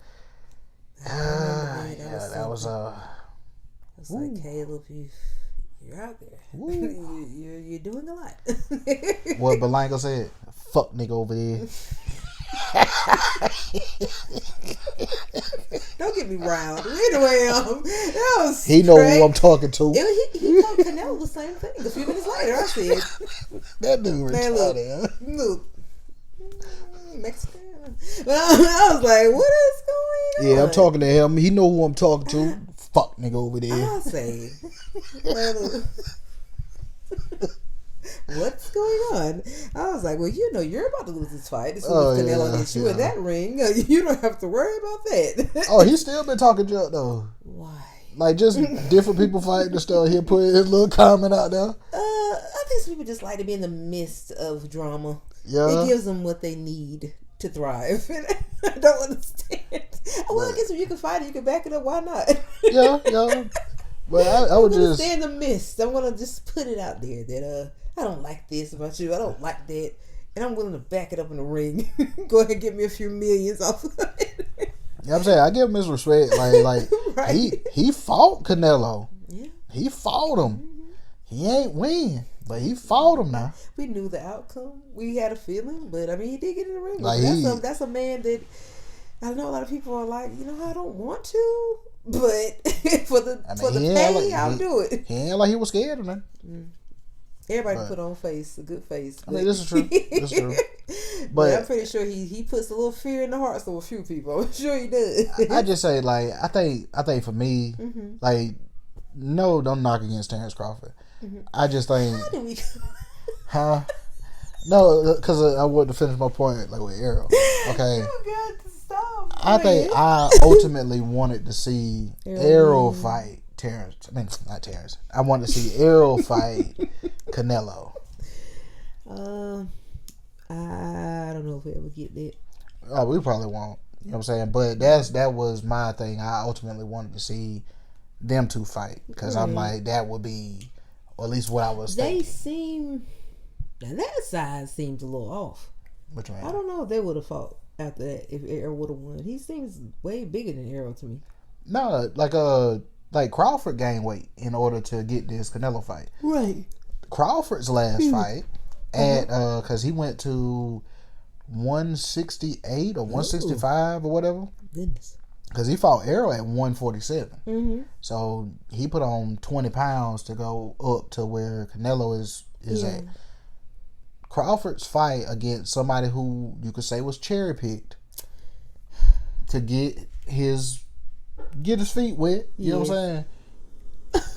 That was It's like, Caleb, you're out there. you're doing a lot. What Belango said, "Fuck nigga over there." Don't get me riled. Anyway, that was he know who I'm talking to. He told Canelo the same thing. A few minutes later, I said, "That dude retarded." Look, Mexican. But I was like, "What is going on?" Yeah, I'm talking to him. He know who I'm talking to. Fuck nigga over there. I say, what's going on? I was like, well, you're about to lose this fight. As soon as Canelo gets you in that ring, you don't have to worry about that. Oh, he's still been talking junk though. Why? Like just different people fighting and stuff. He'll put his little comment out there. I think some people just like to be in the midst of drama. Yeah, it gives them what they need to thrive. And I don't understand. Well, I guess if you can fight it, you can back it up. Why not? Yeah. But I would just stay in the midst. I'm gonna just put it out there that I don't like this about you. I don't like that, and I'm willing to back it up in the ring. Go ahead and get me a few millions off of it. Yeah, I'm saying I give him his respect. Like right. he fought Canelo. Yeah, he fought him. Mm-hmm. He ain't win, but he fought him now. We knew the outcome. We had a feeling, but I mean, he did get in the ring. Like that's a man that I know a lot of people are like, I don't want to, but for the pay, I'll do it. He ain't like he was scared of him. Everybody put on a good face. I mean, this is true. But I'm pretty sure he puts a little fear in the hearts of a few people. I'm sure he does. I just say, like, I think for me, like, no, don't knock against Terrence Crawford. Mm-hmm. I just think, how did we? Huh? No, because I wanted to finish my point, like with Arrow. Okay. You got to stop. I think I ultimately wanted to see Arrow fight Terrence. I mean, not Terrence. I wanted to see Arrow fight Canelo. I don't know if we ever get that. Oh, we probably won't. You know what I'm saying? But that was my thing. I ultimately wanted to see them two fight because I'm like, that would be, or at least what I was thinking. They seem, now that size seems a little off. Which one? I don't know if they would have fought after that if Arrow would have won. He seems way bigger than Arrow to me. No, like Crawford gained weight in order to get this Canelo fight. Right. Crawford's last fight at because he went to 168 or 165 or whatever. Goodness. Because he fought Errol at 147. So he put on 20 pounds to go up to where Canelo is at. Crawford's fight against somebody who you could say was cherry picked to get his feet wet. You know what I'm saying?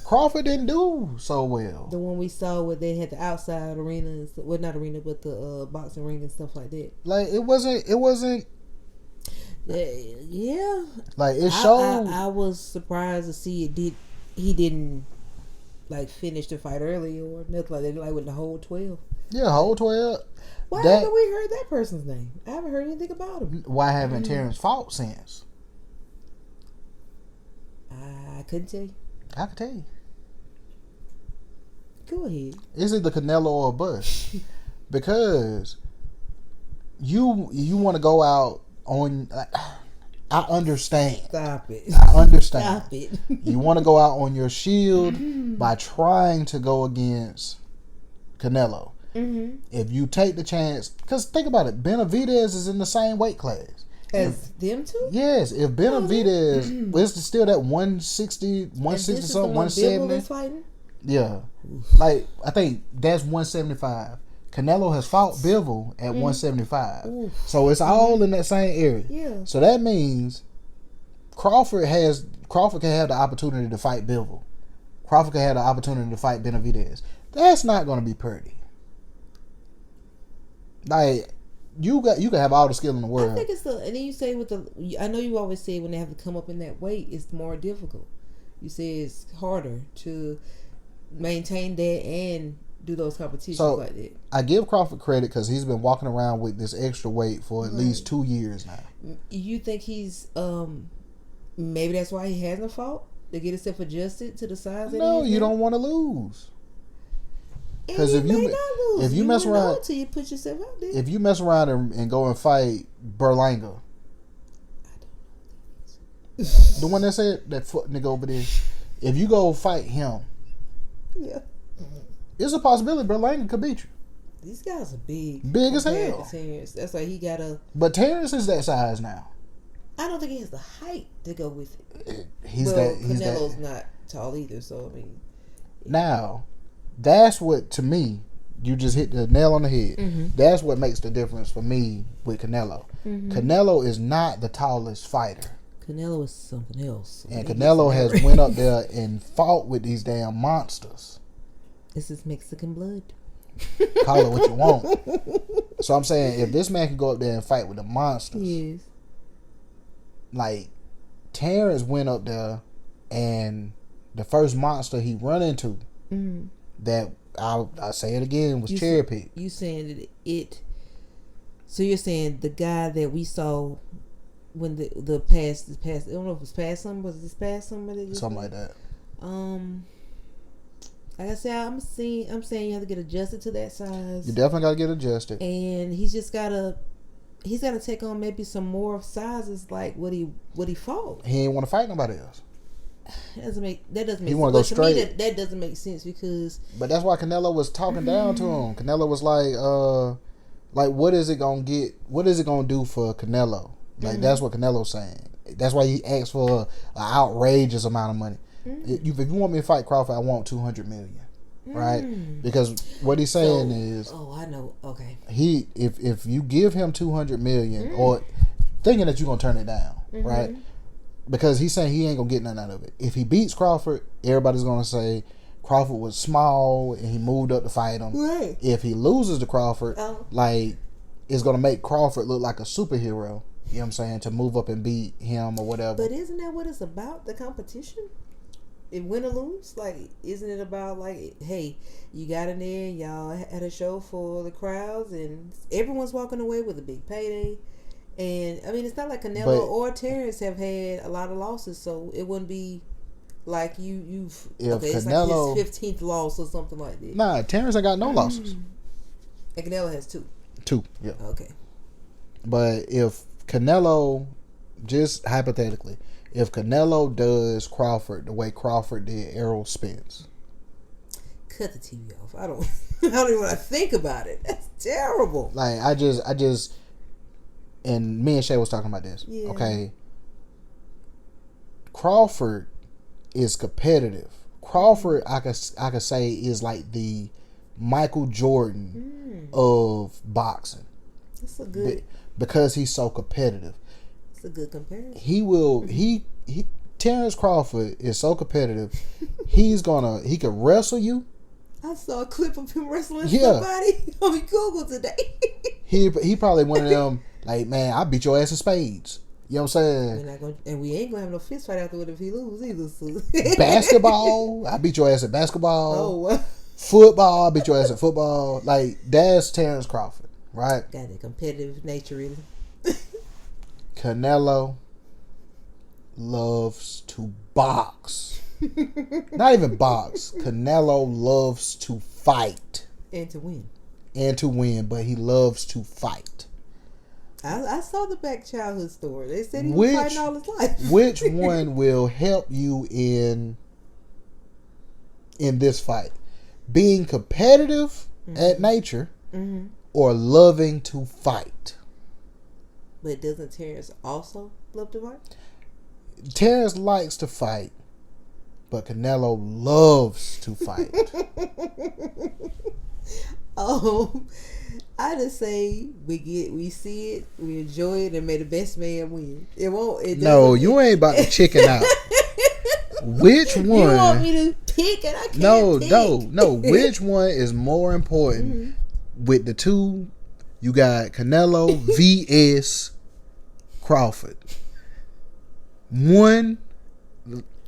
Crawford didn't do so well. The one we saw where they had the outside arena, well, not arena, but the boxing ring and stuff like that. Like it wasn't. Yeah. Like it showed. I was surprised to see he didn't like finish the fight early or nothing like that. Like with the whole 12. Yeah, whole 12. Why haven't we heard that person's name? I haven't heard anything about him. Why haven't Terrence fought since? I couldn't tell you. I could tell you. Go ahead. It's either Canelo or bust. Because you want to go out on. I understand. Stop it. I understand. Stop it. You want to go out on your shield by trying to go against Canelo. If you take the chance, because think about it, Benavidez is in the same weight class as them two. Yes, if Benavidez is still that 160 something, 170. Yeah, like I think that's 175. Canelo has fought Bivol at 175, so it's all in that same area. Yeah. So that means Crawford can have the opportunity to fight Bivol. Crawford can have the opportunity to fight Benavidez. That's not going to be pretty. Like you can have all the skill in the world. I think it's and then you say I know you always say when they have to come up in that weight, it's more difficult. You say it's harder to maintain that and do those competitions like that. I give Crawford credit because he's been walking around with this extra weight for at least 2 years now. You think he's maybe that's why he hasn't fought, to get himself adjusted to the size? No, you don't want to lose. Because if you mess around till you put yourself out there. If you mess around and go and fight Berlanga, the one that said that foot nigga over there, if you go fight him, it's a possibility Berlanga could beat you. These guys are big as hell. That's why he got a. But Terrence is that size now. I don't think he has the height to go with it. Canelo's not tall either, so I mean. Now, that's what, to me, you just hit the nail on the head. That's what makes the difference for me with Canelo. Canelo is not the tallest fighter. Canelo is something else. And Canelo has went up there and fought with these damn monsters. This is Mexican blood. Call it what you want. So I'm saying, if this man can go up there and fight with the monsters, yes. Like Terrence went up there, and the first monster he run into, that I'll say it again, was cherry picked. You saying that it? So you're saying the guy that we saw when the past, I don't know if it was past summer. Was this past summer? Something like that. Like I said, I'm saying you have to get adjusted to that size. You definitely got to get adjusted. And he's got to take on maybe some more sizes like what he fought. He ain't want to fight nobody else. That doesn't make sense. He want to go straight. To me, that doesn't make sense because. But that's why Canelo was talking down to him. Canelo was like, what is it gonna get? What is it gonna do for Canelo? Like that's what Canelo's saying. That's why he asked for an outrageous amount of money. If you want me to fight Crawford, I want $200 million, right? Because what he's saying is, I know. Okay. If you give him $200 million, or thinking that you're gonna turn it down, right? Because he's saying he ain't gonna get nothing out of it. If he beats Crawford, everybody's gonna say Crawford was small and he moved up to fight him. Right. If he loses to Crawford, like it's gonna make Crawford look like a superhero. You know what I'm saying? To move up and beat him or whatever. But isn't that what it's about? The competition? If win or lose, like, isn't it about like, hey, you got in there, y'all had a show for the crowds, and everyone's walking away with a big payday. And I mean, it's not like Canelo or Terrence have had a lot of losses, so it wouldn't be like you've it's like his 15th loss or something like that. Nah, Terrence ain't got no losses. And Canelo has 2. 2, yeah. Okay. But if Canelo, just hypothetically, if Canelo does Crawford the way Crawford did Errol Spence, cut the TV off. I don't even want to think about it. That's terrible. Like I just, and me and Shay was talking about this. Yeah. Okay, Crawford is competitive. Crawford, I could say, is like the Michael Jordan of boxing. That's a good, because he's so competitive. It's a good comparison. He will. He Terrence Crawford is so competitive. He could wrestle you. I saw a clip of him wrestling somebody on Google today. he probably one of them, like, man, I beat your ass in spades. You know what I'm saying? And we ain't gonna have no fist fight afterward if he lose either. So. Basketball, I beat your ass at basketball. Oh, wow. Football, I beat your ass at football. Like, that's Terrence Crawford, right? Got a competitive nature in him. Canelo loves to box. Not even box. Canelo loves to fight. And to win. But he loves to fight. I saw the back childhood story. They said he was fighting all his life. Which one will help you in this fight? Being competitive at nature or loving to fight? But doesn't Terrence also love to fight? Terrence likes to fight, but Canelo loves to fight. I just say we see it, we enjoy it, and may the best man win. No, you ain't about to chicken out. Which one? You want me to pick and I can't pick. No. Which one is more important with the two? You got Canelo vs. Crawford. One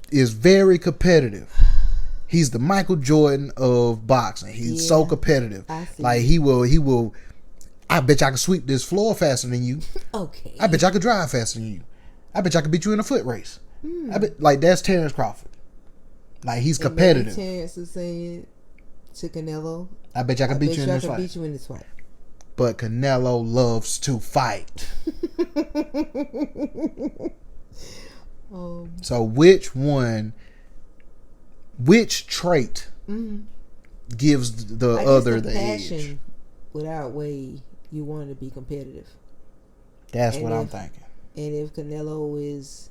is very competitive. He's the Michael Jordan of boxing. He's so competitive. Like he will. I bet you I can sweep this floor faster than you. Okay. I bet you I could drive faster than you. I bet you I could beat you in a foot race. Like that's Terrence Crawford. Like he's competitive. Terrence is saying to Canelo, I bet you I can beat you in this fight. Beat you in this fight. But Canelo loves to fight. So which trait gives the other the edge? Would outweigh you wanting to be competitive. That's what I'm thinking. And if Canelo is,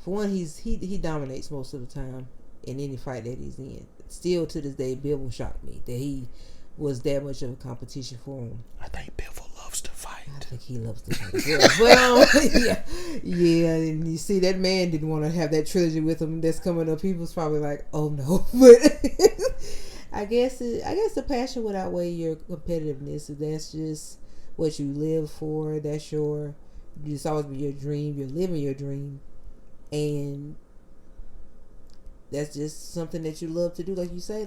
for one, he dominates most of the time in any fight that he's in. Still to this day, Bivol shocked me that he was that much of a competition for him. I think Bivol loves to fight. I think he loves to fight. Well, yeah. And you see, that man didn't want to have that trilogy with him that's coming up. He was probably like, "Oh no," but I guess the passion would outweigh your competitiveness. If that's just what you live for, that's it's always been your dream. You're living your dream, and that's just something that you love to do. Like you say,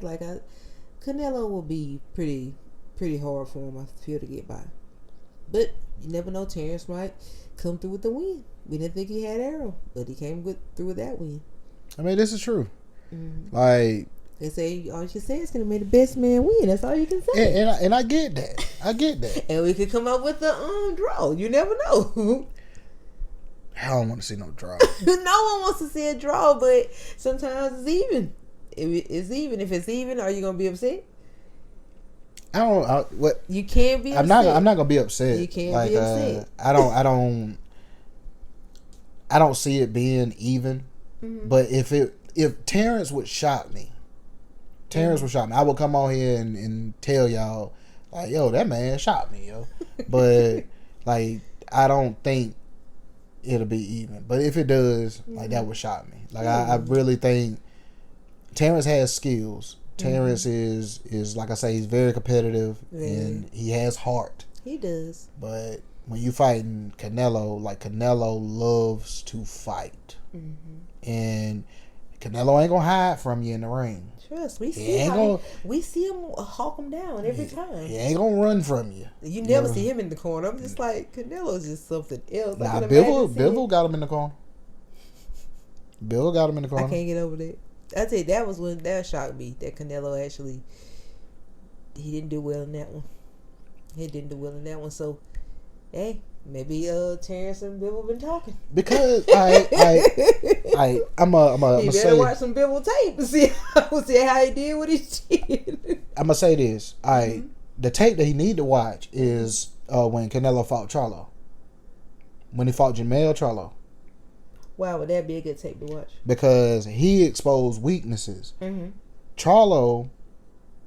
Canelo will be pretty hard for him, I feel, to get by. But you never know. Terrence might come through with the win. We didn't think he had arrow, but he came through with that win. I mean, this is true. Like they say, all you can say is going to make the best man win. That's all you can say. And I get that. And we could come up with a draw. You never know. I don't want to see no draw. No one wants to see a draw, but sometimes it's even. If it's even, are you gonna be upset? What you can't be upset. I'm not gonna be upset. You can't be upset. I don't see it being even. But if Terrence would shock me, I would come on here and tell y'all, like, yo, that man shot me, yo. But like, I don't think it'll be even. But if it does, like, that would shock me. Like, I really think Terrence has skills. Terrence is like I say, he's very competitive and he has heart. He does. But when you fighting Canelo, like, Canelo loves to fight, and Canelo ain't gonna hide from you in the ring. Trust we see him hawk him down every time. He ain't gonna run from you. You never see him in the corner. I'm just like, Canelo's just something else. Nah, Bivol got him in the corner. Bill got him in the corner. I can't get over that. I tell you, that was when that shocked me. That Canelo actually, he didn't do well in that one. So, hey, maybe Terrence and Bivol been talking. Because I'm you better watch some Bivol tape and see how he did what he did. I'm gonna say this. The tape that he need to watch is when Canelo fought Charlo. When he fought Jamel Charlo. Why would that be a good tape to watch? Because he exposed weaknesses. Mm-hmm. Charlo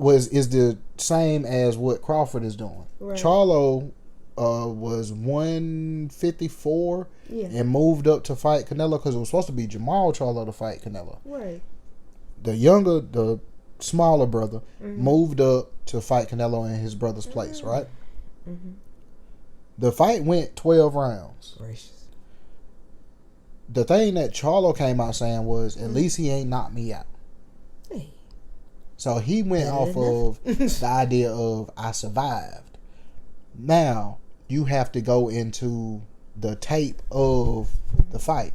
is the same as what Crawford is doing. Right. Charlo was 154 and moved up to fight Canelo because it was supposed to be Jamal Charlo to fight Canelo. Right. The smaller brother moved up to fight Canelo in his brother's place, right? Mm-hmm. The fight went 12 rounds. Gracious. The thing that Charlo came out saying was, at least he ain't knocked me out. Hey. So he went off of the idea of, I survived. Now, you have to go into the tape of the fight.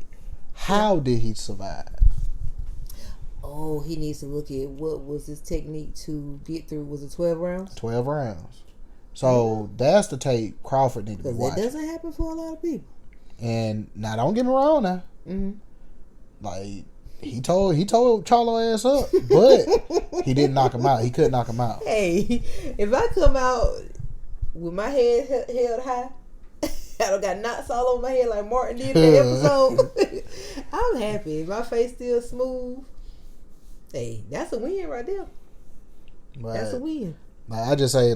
How did he survive? Oh, he needs to look at what was his technique to get through. Was it 12 rounds? 12 rounds. So that's the tape Crawford needed to be watching. Because that doesn't happen for a lot of people. And now, don't get me wrong now. Mm-hmm. Like, he told Charlo ass up, but he didn't knock him out. He couldn't knock him out. Hey, if I come out with my head held high, I don't got knots all over my head like Martin did in that episode, I'm happy. If my face still smooth, hey, that's a win right there. But, that's a win. Like, I just say,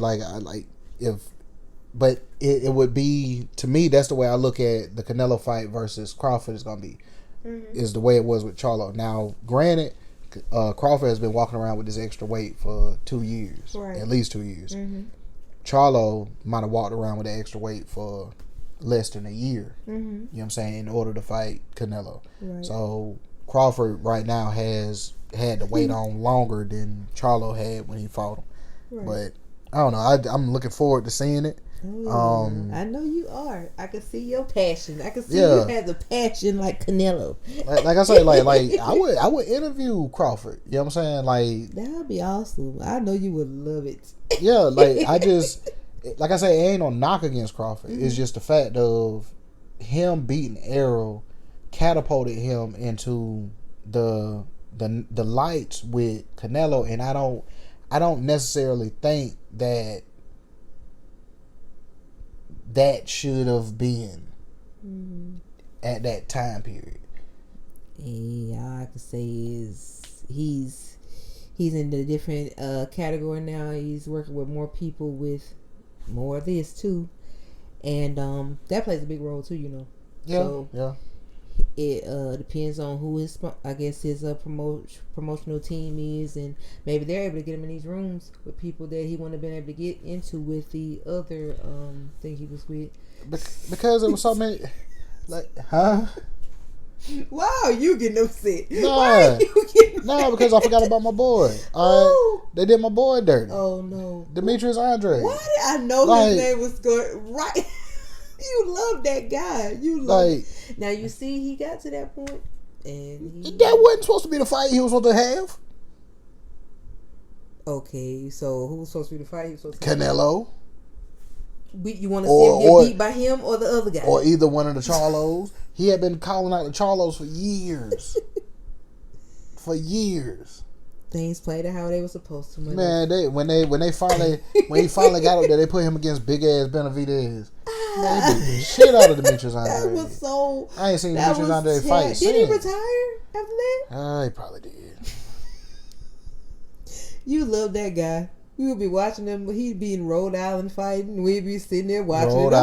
but it would be, to me, that's the way I look at the Canelo fight versus Crawford is going to be, is the way it was with Charlo. Now, granted, Crawford has been walking around with this extra weight for 2 years, at least 2 years. Mm-hmm. Charlo might have walked around with that extra weight for less than a year, Mm-hmm. you know what I'm saying, in order to fight Canelo. Right. So, Crawford right now has had the weight on longer than Charlo had when he fought him. Right. But, I don't know, I'm looking forward to seeing it. Oh, yeah. I know you are. I can see your passion. I can see you have the passion like Canelo. Like I say, like I would interview Crawford. You know what I'm saying? Like, that would be awesome. I know you would love it. Yeah, like I say, it ain't no knock against Crawford. Mm-hmm. It's just the fact of him beating Errol catapulted him into the lights with Canelo, and I don't necessarily think that should have been at that time period. Yeah, all I can say is he's in the different category now. He's working with more people with more of this too, and that plays a big role too. You know. Yeah. So, yeah. It depends on who his promotional team is, and maybe they're able to get him in these rooms with people that he wouldn't have been able to get into with the other thing he was with. Because it was so many, like, huh? Why are you getting upset? Nah, because I forgot about my boy. All right, they did my boy dirty. Oh no, Demetrius Andre. Why did I know his name was going right? You love that guy. You love. Now you see, he got to that point, and that wasn't supposed to be the fight he was supposed to have. Okay, so who was supposed to be the fight? He was supposed to Canelo. You want to see him get beat by him or the other guy, or either one of the Charlos. He had been calling out the Charlos for years. For years. Things played out how they were supposed to. Man, when he finally got up there, they put him against big ass Benavidez. Man, he beat the shit out of Demetrius Andre. That was so. I ain't seen Demetrius Andre fight. Did he retire after that? He probably did. You love that guy. We would be watching him. He'd be in Rhode Island fighting. We'd be sitting there watching it.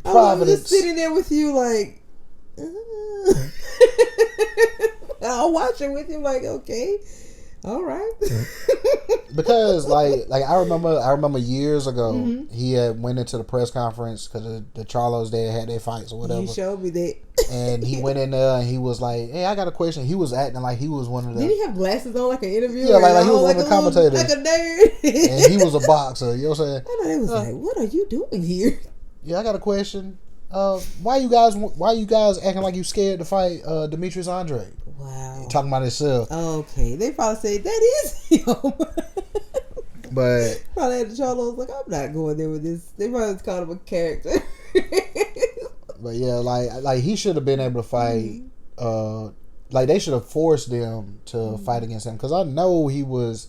I'm just sitting there with you, like. I'll watch it with you, like, okay, all right. Because like I remember years ago, he had went into the press conference because the Charlos there had their fights or whatever. You showed me that. And he went in there and he was like, "Hey, I got a question." He was acting like he was one of the. Did he have glasses on like an interviewer? Yeah, like he was one of the commentators, like a nerd. And he was a boxer. You know what I'm saying? I know they was like, "What are you doing here?" Yeah, I got a question. Why you guys acting like you scared to fight Demetrius Andre? Wow. Talking about himself. Okay. They probably say that is him. But probably had the Charlos like, I'm not going there with this. They probably called him a character. But yeah, like he should have been able to fight. Like they should have forced them to fight against him because I know he was.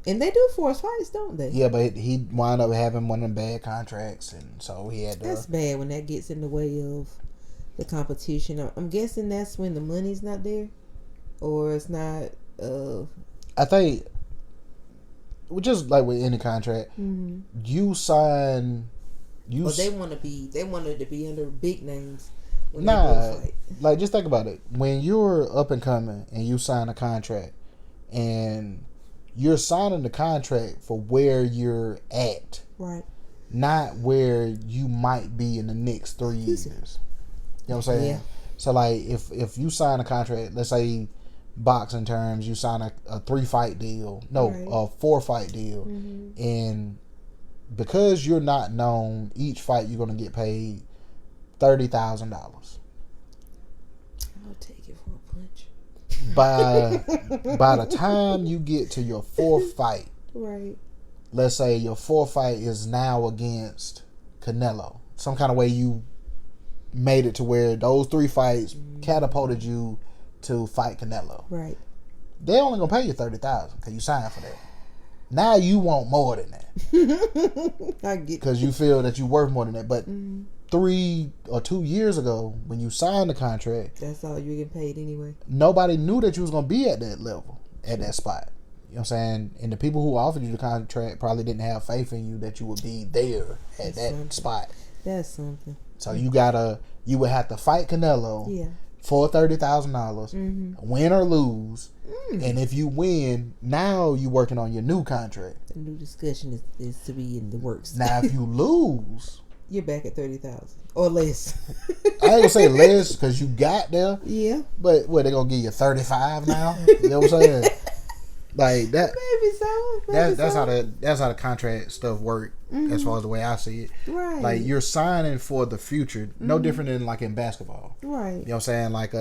And they do force fights, don't they? Yeah, but he wound up having one of them bad contracts, and so he had to. That's bad when that gets in the way of the competition. I'm guessing that's when the money's not there, or it's not. I think, just like with any contract, you sign. Well, they wanted to be under big names. When Nah, they both fight. like just think about it. When you're up and coming and you sign a contract, and you're signing the contract for where you're at, right? Not where you might be in the next 3 years. You know what I'm saying? Yeah. So like, if you sign a contract, let's say boxing terms, you sign a 3-fight deal, a 4-fight deal, and because you're not known, each fight you're gonna get paid $30,000. I'll take it for a punch. By the time you get to your 4th fight, right? Let's say your 4th fight is now against Canelo. Some kind of way you made it to where those 3 fights catapulted you to fight Canelo. Right. They only gonna pay you $30,000 because you signed for that. Now you want more than that. I get because you feel that you're worth more than that. But 3 or 2 years ago, when you signed the contract, that's all you getting paid anyway. Nobody knew that you was gonna be at that level, at that spot. You know what I'm saying? And the people who offered you the contract probably didn't have faith in you that you would be there at that spot. That's something. So you would have to fight Canelo for $30,000, win or lose. And if you win, now you're working on your new contract. The new discussion is to be in the works. Now, if you lose, you're back at 30,000 or less. I ain't gonna say less because you got there. Yeah. But what, they gonna give you 35 now? You know what I'm saying? Like that. Maybe so. That's how the contract stuff work. As far as the way I see it. Right. Like, you're signing for the future. No different than like in basketball. Right. You know what I'm saying? Like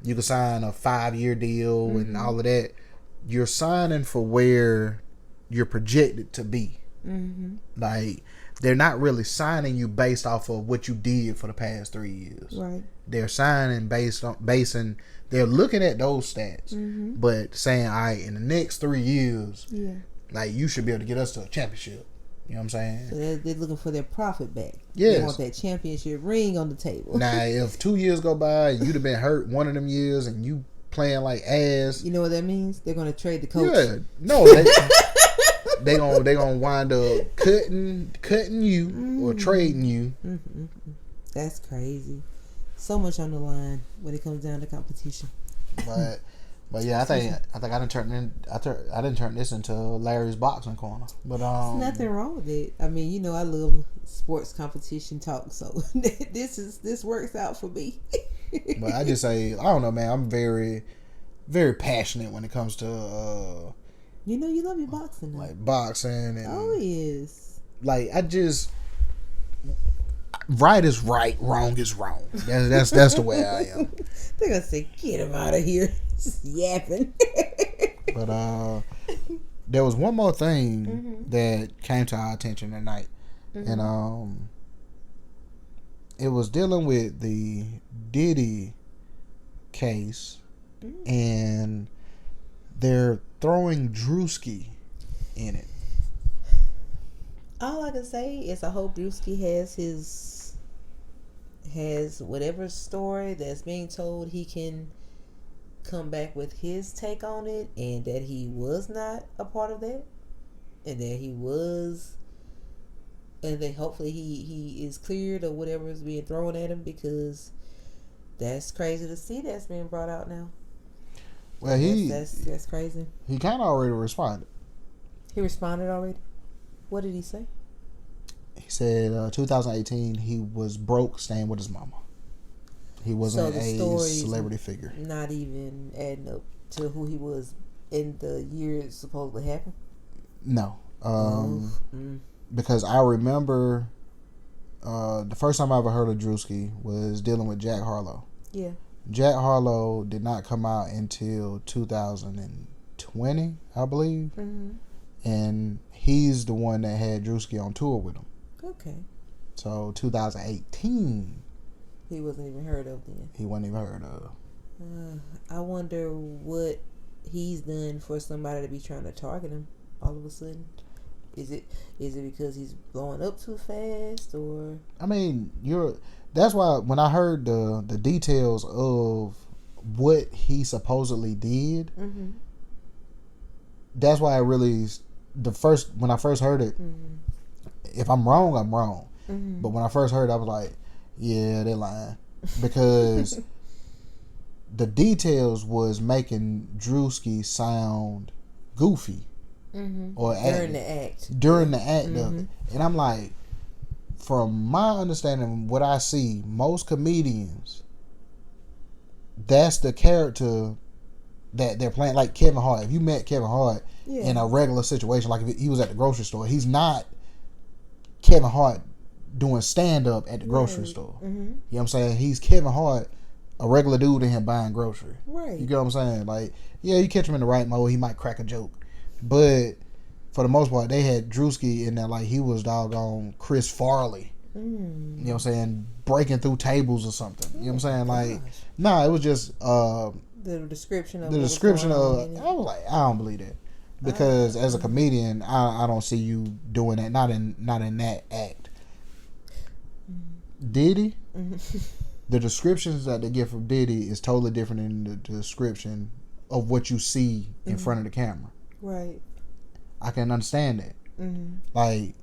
you can sign a 5-year deal and all of that. You're signing for where you're projected to be. Like, they're not really signing you based off of what you did for the past 3 years. Right. They're signing they're looking at those stats, but saying, all right, in the next 3 years, like, you should be able to get us to a championship. You know what I'm saying? So they're looking for their profit back. Yes. They want that championship ring on the table. Now, if 2 years go by and you'd have been hurt one of them years and you playing like ass, you know what that means? They're going to trade the coach. Yeah, no, they gonna wind up cutting you or trading you. That's crazy. So much on the line when it comes down to competition. But yeah, I think I didn't turn this into Larry's boxing corner. But there's nothing wrong with it. I mean, you know, I love sports competition talk, so this works out for me. But I just say, I don't know, man. I'm very, very passionate when it comes to you know, you love your boxing, though. like boxing and yes. Like, I just, right is right, wrong is wrong. That's the way I am. They're gonna say, get him out of here. Just yapping. But there was one more thing that came to our attention tonight, and it was dealing with the Diddy case, and they're throwing Drewski in it. All I can say is I hope Drewski has whatever story that's being told, he can come back with his take on it, and that he was not a part of that, and that hopefully he is cleared of whatever is being thrown at him, because that's crazy to see that's being brought out now. Well, that's crazy. He kind of already responded. He responded already? What did he say? He said 2018 he was broke staying with his mama. He wasn't a celebrity figure. Not even adding up to who he was in the year it supposedly happened? No. Because I remember the first time I ever heard of Drewski was dealing with Jack Harlow. Yeah. Jack Harlow did not come out until 2020, I believe. And he's the one that had Drewski on tour with him. Okay. So 2018. He wasn't even heard of then. He wasn't even heard of. I wonder what he's done for somebody to be trying to target him all of a sudden. Is it because he's blowing up too fast, or? I mean, that's why when I heard the details of what he supposedly did, Mm-hmm. that's why I really when I first heard it, Mm-hmm. if I'm wrong, I'm wrong. Mm-hmm. But when I first heard it, I was like, yeah, they're lying. Because the details was making Drewski sound goofy. Mm-hmm. Or during the act. During the act Mm-hmm. of it. And I'm like, from my understanding, what I see, most comedians, that's the character that they're playing. Like Kevin Hart. If you met Kevin Hart in a regular situation, like if he was at the grocery store, he's not Kevin Hart doing stand up at the grocery store. Mm-hmm. You know what I'm saying? He's Kevin Hart, a regular dude in here buying grocery. Right. You get what I'm saying? Like, yeah, you catch him in the right mode, he might crack a joke. But for the most part, they had Drewski in there like he was doggone Chris Farley. You know what I'm saying? Breaking through tables or something. You know what I'm saying? Like, nah, it was just the description of I was like, I don't believe that. Because as a comedian, I don't see you doing that. Not in that act. Diddy, the descriptions that they get from Diddy is totally different than the description of what you see in front of the camera. Right. I can understand that. Mm-hmm. Like,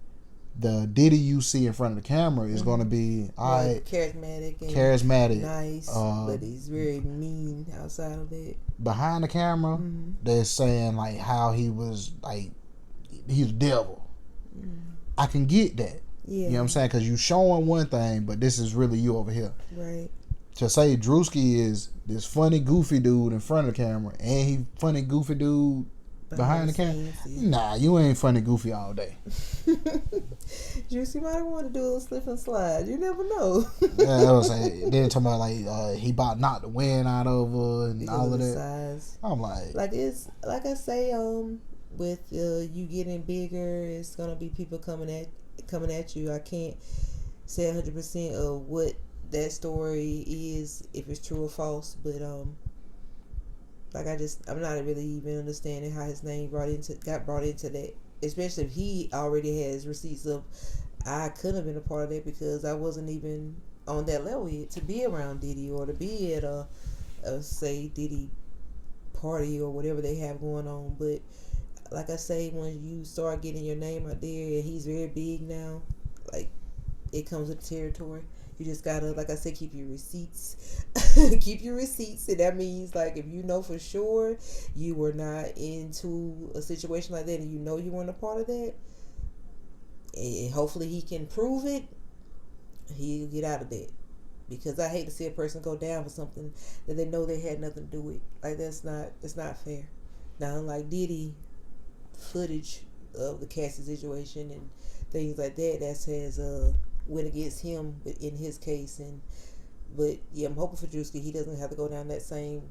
the Diddy you see in front of the camera is going to be charismatic, nice, but he's very mean outside of that. Behind the camera, they're saying like how he was like he's the devil. I can get that. Yeah. You know what I'm saying? Because you showing one thing, but this is really you over here. Right. To say Drewski is this funny, goofy dude in front of the camera, and he funny, goofy dude behind the camera. Nah, you ain't funny, goofy all day. Juicy might want to do a little slip and slide. You never know. Yeah, I was saying. Then talking about like he about knocked the wind out of her and all of that. Size. I'm like it's like I say, with you getting bigger, it's gonna be people coming at you. I can't say 100% of what that story is, if it's true or false, but like I'm not really even understanding how his name got brought into that, especially if he already has receipts of I couldn't have been a part of that because I wasn't even on that level yet to be around Diddy or to be at a say Diddy party or whatever they have going on. But like I say, when you start getting your name out there and he's very big now, like it comes with the territory. You just gotta, like I said, keep your receipts. Keep your receipts, and that means like if you know for sure you were not into a situation like that, and you know you weren't a part of that, and hopefully he can prove it, he'll get out of that. Because I hate to see a person go down for something that they know they had nothing to do with. Like it's not fair. Now, unlike Diddy, footage of the Cassie situation and things like that has went against him in his case, but yeah, I'm hoping for Drewski he doesn't have to go down that same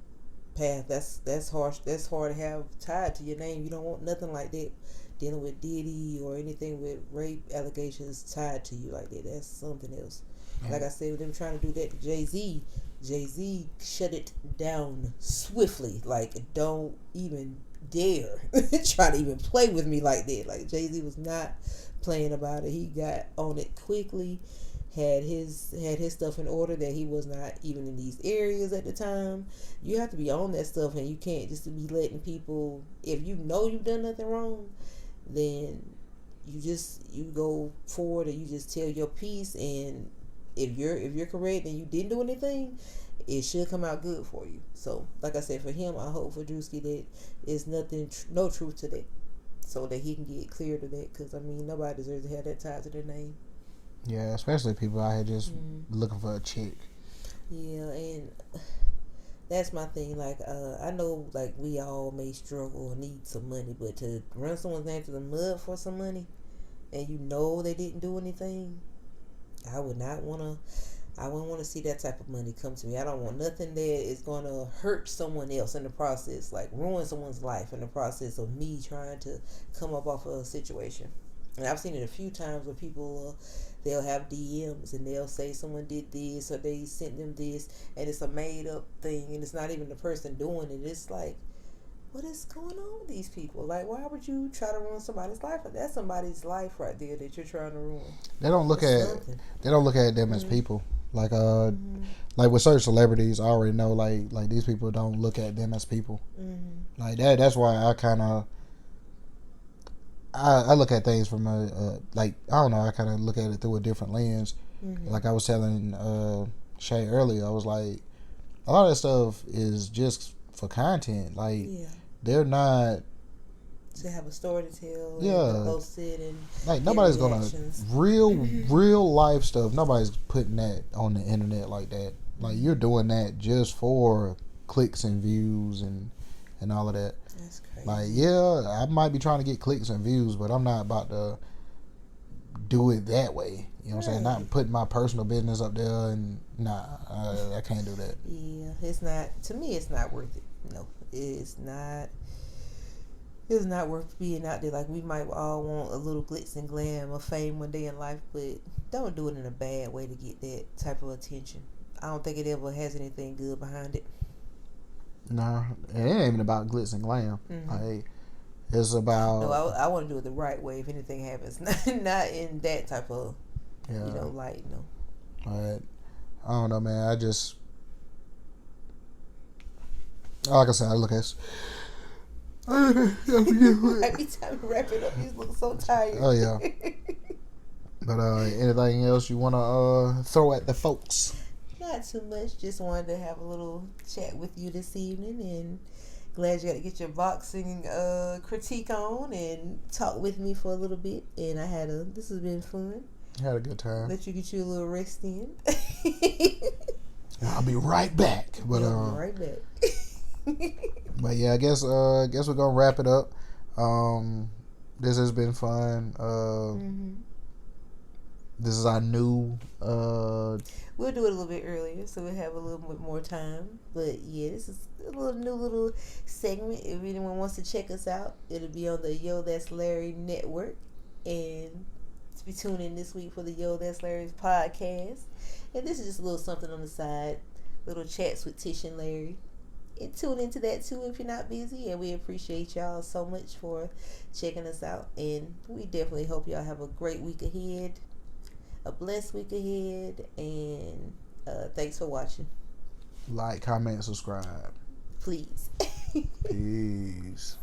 path. That's harsh. That's hard to have tied to your name. You don't want nothing like that dealing with Diddy or anything with rape allegations tied to you like that. That's something else. Like I said, with them trying to do that to Jay-Z shut it down swiftly. Like, don't even dare try to even play with me like that. Like, Jay-Z was not playing about it. He got on it quickly, had his stuff in order that he was not even in these areas at the time. You have to be on that stuff, and you can't just be letting people, if you know you've done nothing wrong, then you go forward and you just tell your piece, and if you're correct and you didn't do anything, it should come out good for you. So, like I said, for him, I hope for Drewski that it's no truth to that, so that he can get clear to that. Because I mean, nobody deserves to have that tied to their name. Yeah, especially people out here just looking for a chick. Yeah, and that's my thing. Like, I know, like, we all may struggle or need some money, but to run someone's name to the mud for some money, and you know they didn't do anything, I wouldn't want to see that type of money come to me. I don't want nothing that is going to hurt someone else in the process, like ruin someone's life in the process of me trying to come up off of a situation. And I've seen it a few times where people, they'll have DMs and they'll say someone did this or they sent them this, and it's a made up thing, and it's not even the person doing it. It's like, what is going on with these people? Like, why would you try to ruin somebody's life? That's somebody's life right there that you're trying to ruin. They don't look at them as people. Like with certain celebrities, I already know like these people don't look at them as people. Like that. That's why I kind of I look at things from like I don't know. I kind of look at it through a different lens. Like I was telling Shay earlier, I was like, a lot of that stuff is just for content. Like they're not to have a story to tell. Yeah, and to post it and like nobody's gonna real life stuff. Nobody's putting that on the internet like that. Like you're doing that just for clicks and views and all of that. That's crazy. Like yeah, I might be trying to get clicks and views, but I'm not about to do it that way. You know what I'm saying? Not putting my personal business up there and I can't do that. Yeah, it's not. To me, it's not worth it. No, it's not. It's not worth being out there. Like we might all want a little glitz and glam of fame one day in life, but don't do it in a bad way to get that type of attention. I don't think it ever has anything good behind it. Nah, it ain't even about glitz and glam. Like it's about. No, I want to do it the right way. If anything happens, not in that type of light. No. Alright. I don't know, man. I just like I said, I look at. Every time we wrap it up, you look so tired. Oh yeah. But anything else you wanna throw at the folks? Not too much. Just wanted to have a little chat with you this evening, and glad you got to get your boxing critique on and talk with me for a little bit. And this has been fun. Had a good time. Let you get you a little rest in. I'll be right back. But I'll be right back. But yeah, I guess we're gonna wrap it up. This has been fun. This is our new. We'll do it a little bit earlier, so we'll have a little bit more time. But yeah, this is a new little segment. If anyone wants to check us out, it'll be on the Yo That's Larry network, and be tuning in this week for the Yo That's Larry's podcast. And this is just a little something on the side, little chats with Tish and Larry. And tune into that too if you're not busy. And we appreciate y'all so much for checking us out. And we definitely hope y'all have a great week ahead, a blessed week ahead. And thanks for watching. Like, comment, subscribe. Please. Peace.